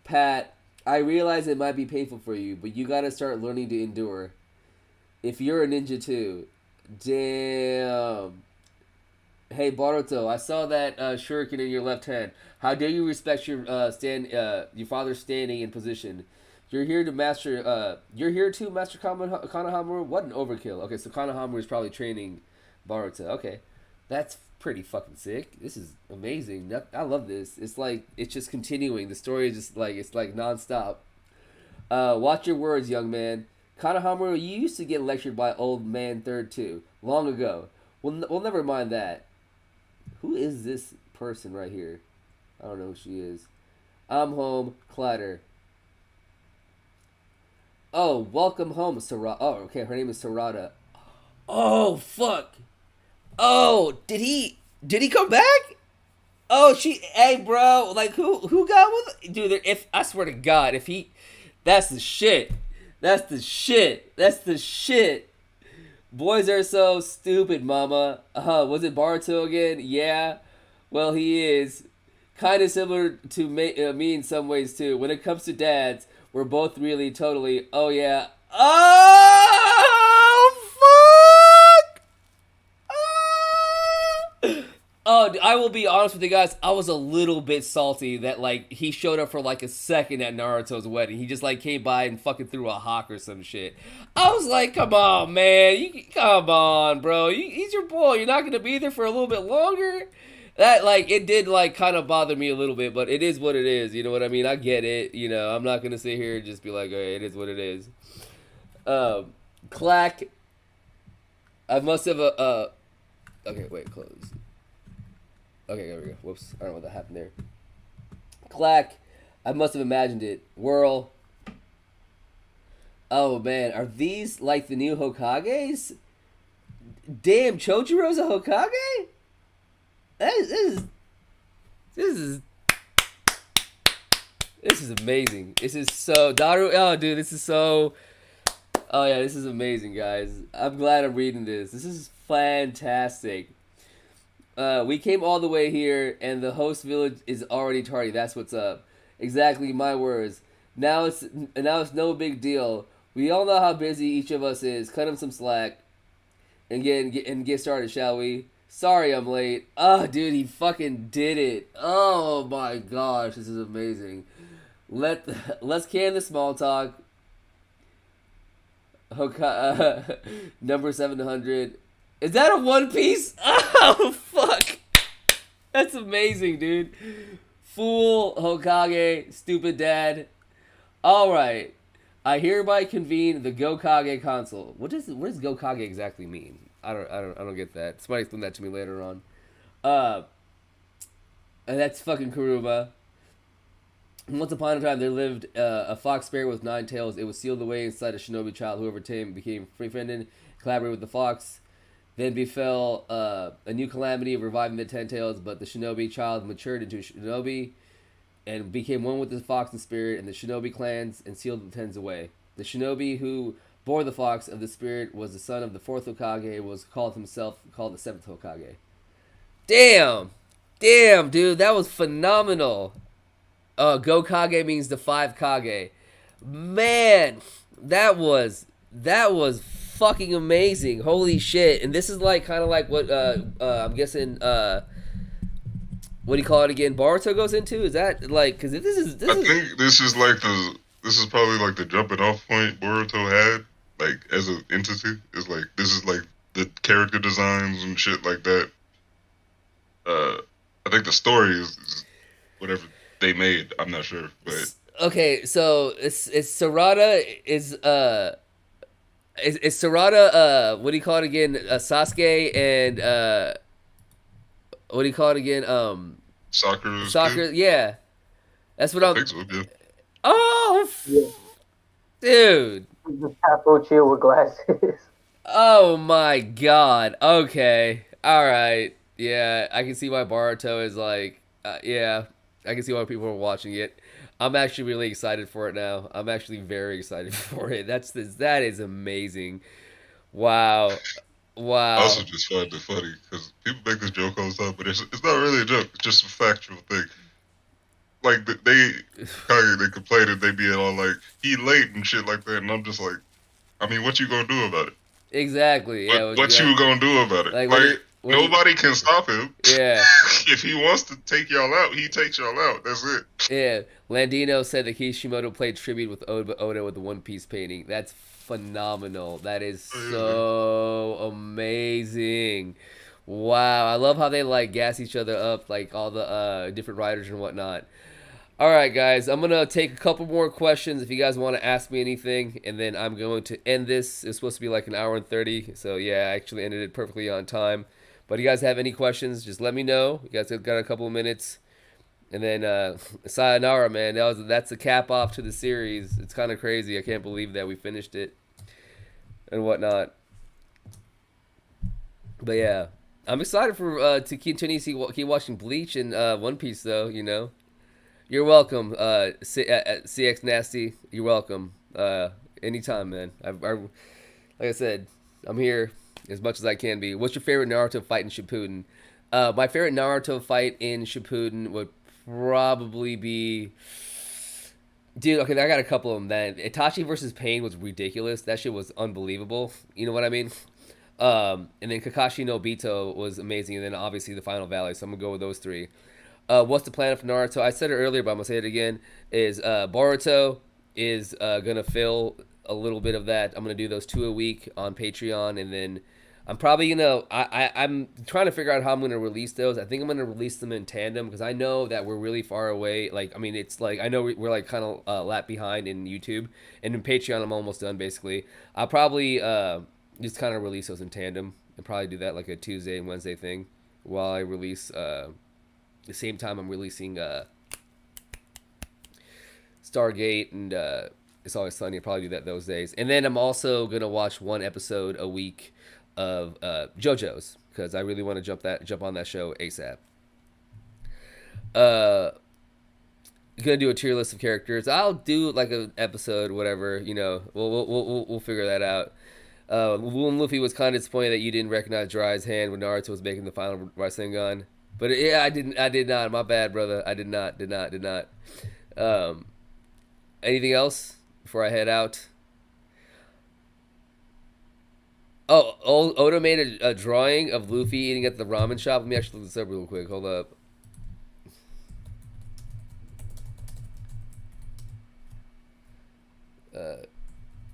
Pat, I realize it might be painful for you, but you gotta start learning to endure. If you're a ninja too. Damn. Hey, Boruto, I saw that shuriken in your left hand. How dare you respect your father's standing and position? You're here to master Konohamaru? What an overkill. Okay, so Konohamaru is probably training Boruto. Okay. That's pretty fucking sick. This is amazing. I love this. It's just continuing. The story is just it's like nonstop. Watch your words, young man. Konohamaru, you used to get lectured by old man third too, long ago. We'll never mind that. Who is this person right here? I don't know who she is. I'm home. Clatter. Oh, welcome home, Sarada. Oh, okay, her name is Sarada. Oh, fuck. Oh, did he come back? Oh, hey, bro, like, who got with, dude, if, I swear to God, that's the shit. That's the shit. That's the shit. Boys are so stupid, mama. Was it Baruto again? Yeah. Well, he is. Kind of similar to me in some ways, too. When it comes to dads, we're both really totally, oh, yeah. Oh, fuck! Oh, I will be honest with you guys. I was a little bit salty that, like, he showed up for, like, a second at Naruto's wedding. He just, like, came by and fucking threw a hawk or some shit. I was like, come on, man. Come on, bro. He's your boy. You're not going to be there for a little bit longer? That, like, it did, like, kind of bother me a little bit, but it is what it is. You know what I mean? I get it. You know, I'm not going to sit here and just be like, okay, it is what it is. Clack. I must have okay, wait, close. Okay, there we go. Whoops. I don't know what that happened there. Clack. I must have imagined it. Whirl. Oh, man. Are these, like, the new Hokages? Damn, Chojiro's a Hokage? This is amazing. This is so oh dude, this is so oh yeah, this is amazing, guys. I'm glad I'm reading this. This is fantastic. We came all the way here and the host village is already tardy. That's what's up. Exactly my words. Now it's no big deal. We all know how busy each of us is. Cut him some slack and get started, shall we? Sorry I'm late. Oh, dude, he fucking did it. Oh my gosh, this is amazing. Let's can the small talk. Number 700. Is that a One Piece? Oh fuck. That's amazing, dude. Fool, Hokage, stupid dad. All right. I hereby convene the Gokage Council. What does Gokage exactly mean? I don't get that. Somebody explain that to me later on. And that's fucking Kuruma. Once upon a time, there lived a fox spirit with 9 tails. It was sealed away inside a shinobi child. Whoever tamed became befriended, collaborated with the fox. Then befell a new calamity of reviving the 10 tails, but the shinobi child matured into a shinobi and became one with the fox and spirit and the shinobi clans and sealed the tens away. The shinobi who bore the fox of the spirit was the son of the 4th Hokage and was called the 7th Hokage. Damn, dude, that was phenomenal. Gokage means the 5 Kage. Man, that was fucking amazing. Holy shit. And this is like kind of like what I'm guessing what do you call it again? Boruto goes into? Is that like cuz this is I think this is probably like the jumping off point Boruto had like as an entity. Is like this is like the character designs and shit like that. I think the story is whatever they made. I'm not sure, but okay. So it's Sarada is Sarada what do you call it again? Sasuke and what do you call it again? Soccer. Yeah, that's what I think so. Yeah. Oh, Yeah. dude. The capo chill with glasses. Oh my god. Okay. All right. Yeah, I can see why Boruto is like. Yeah, I can see why people are watching it. I'm actually really excited for it now. I'm actually very excited for it. That is amazing. Wow. I also just find it funny because people make this joke all the time, but it's not really a joke. It's just a factual thing. Like they complain and they be all like he late and shit like that, and I'm just like, I mean, what you gonna do about it? Exactly. Yeah. What you gonna do about it? Like nobody can stop him. Yeah. If he wants to take y'all out, he takes y'all out. That's it. Yeah. Landino said that Kishimoto played tribute with Oda with the One Piece painting. That's phenomenal. That is so amazing. Wow. I love how they like gas each other up, like all the different writers and whatnot. All right, guys, I'm going to take a couple more questions if you guys want to ask me anything, and then I'm going to end this. It's supposed to be like an hour and 30, so yeah, I actually ended it perfectly on time. But if you guys have any questions, just let me know. You guys have got a couple of minutes. And then, sayonara, man. That's the cap off to the series. It's kind of crazy. I can't believe that we finished it and whatnot. But yeah, I'm excited for to continue to keep watching Bleach and One Piece, though, you know. You're welcome, CX Nasty. You're welcome. Anytime, man. Like I said, I'm here as much as I can be. What's your favorite Naruto fight in Shippuden? My favorite Naruto fight in Shippuden would probably be... Dude, okay, I got a couple of them, man. Itachi versus Pain was ridiculous. That shit was unbelievable. You know what I mean? And then Kakashi no Bito was amazing. And then obviously the Final Valley. So I'm going to go with those 3. What's the plan for Naruto? I said it earlier, but I'm going to say it again. Is Boruto is going to fill a little bit of that. I'm going to do those 2 a week on Patreon. And then I'm probably going to... I'm trying to figure out how I'm going to release those. I think I'm going to release them in tandem because I know that we're really far away. Like, I mean, it's like... I know we're like kind of lap behind in YouTube. And in Patreon, I'm almost done, basically. I'll probably just kind of release those in tandem. And probably do that like a Tuesday and Wednesday thing while I release... the same time I'm releasing Stargate and It's Always Sunny. I'll probably do that those days. And then I'm also going to watch 1 episode a week of JoJo's because I really want to jump on that show ASAP. Gonna do a tier list of characters. I'll do like an episode, whatever, you know. We'll figure that out. When Luffy was kind of disappointed that you didn't recognize Jiraiya's hand when Naruto was making the final Rasengan. But yeah, I did not. My bad, brother. I did not. Anything else before I head out? Oh, Oda made a drawing of Luffy eating at the ramen shop. Let me actually look this up real quick. Hold up.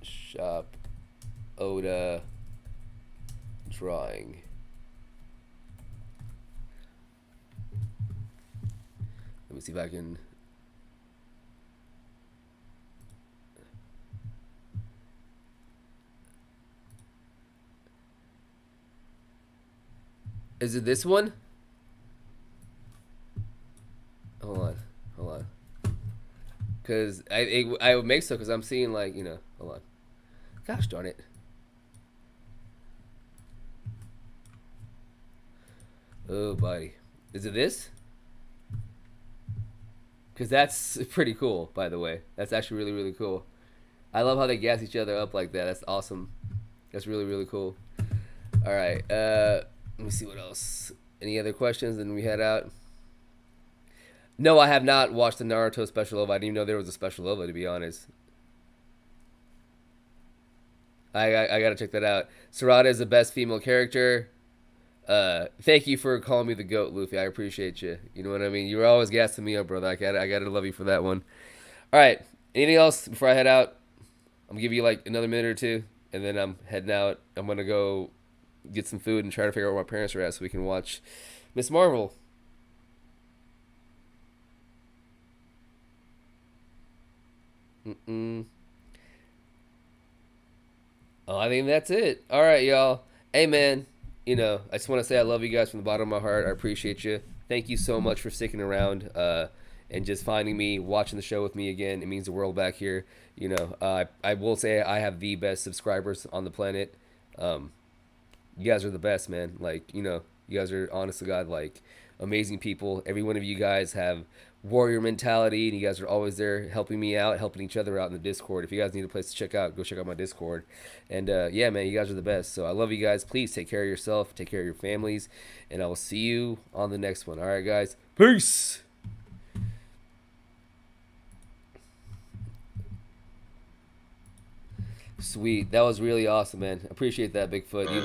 Shop Oda drawing. Let me see if I can. Is it this one? Hold on. Cause I would make so because I'm seeing like hold on. Gosh darn it. Oh buddy, is it this? Because that's pretty cool, by the way. That's actually really really cool. I love how they gas each other up like that. That's awesome. That's really really cool. All right. Let me see what else. Any other questions? Then we head out. No, I have not watched the Naruto special OVA. I didn't even know there was a special OVA, to be honest. I gotta check that out. Sarada is the best female character. Thank you for calling me the GOAT, Luffy. I appreciate you. You know what I mean? You were always gassing me up, brother. I gotta love you for that one. All right. Anything else before I head out? I'm gonna give you like another minute or two, and then I'm heading out. I'm gonna go get some food and try to figure out where my parents are at so we can watch Miss Marvel. Oh, I think that's it. All right, y'all. Hey, man. I just want to say I love you guys from the bottom of my heart. I appreciate you. Thank you so much for sticking around and just finding me, watching the show with me again. It means the world back here. I will say I have the best subscribers on the planet. You guys are the best, man. Like, you guys are, honest to God, like, amazing people. Every one of you guys have warrior mentality, and you guys are always there helping me out, helping each other out in the Discord. If you guys need a place to check out, go check out my Discord. And yeah, man, you guys are the best. So I love you guys. Please take care of yourself, take care of your families, and I will see you on the next one. All right, guys. Peace. Sweet. That was really awesome, man. Appreciate that, Bigfoot. You like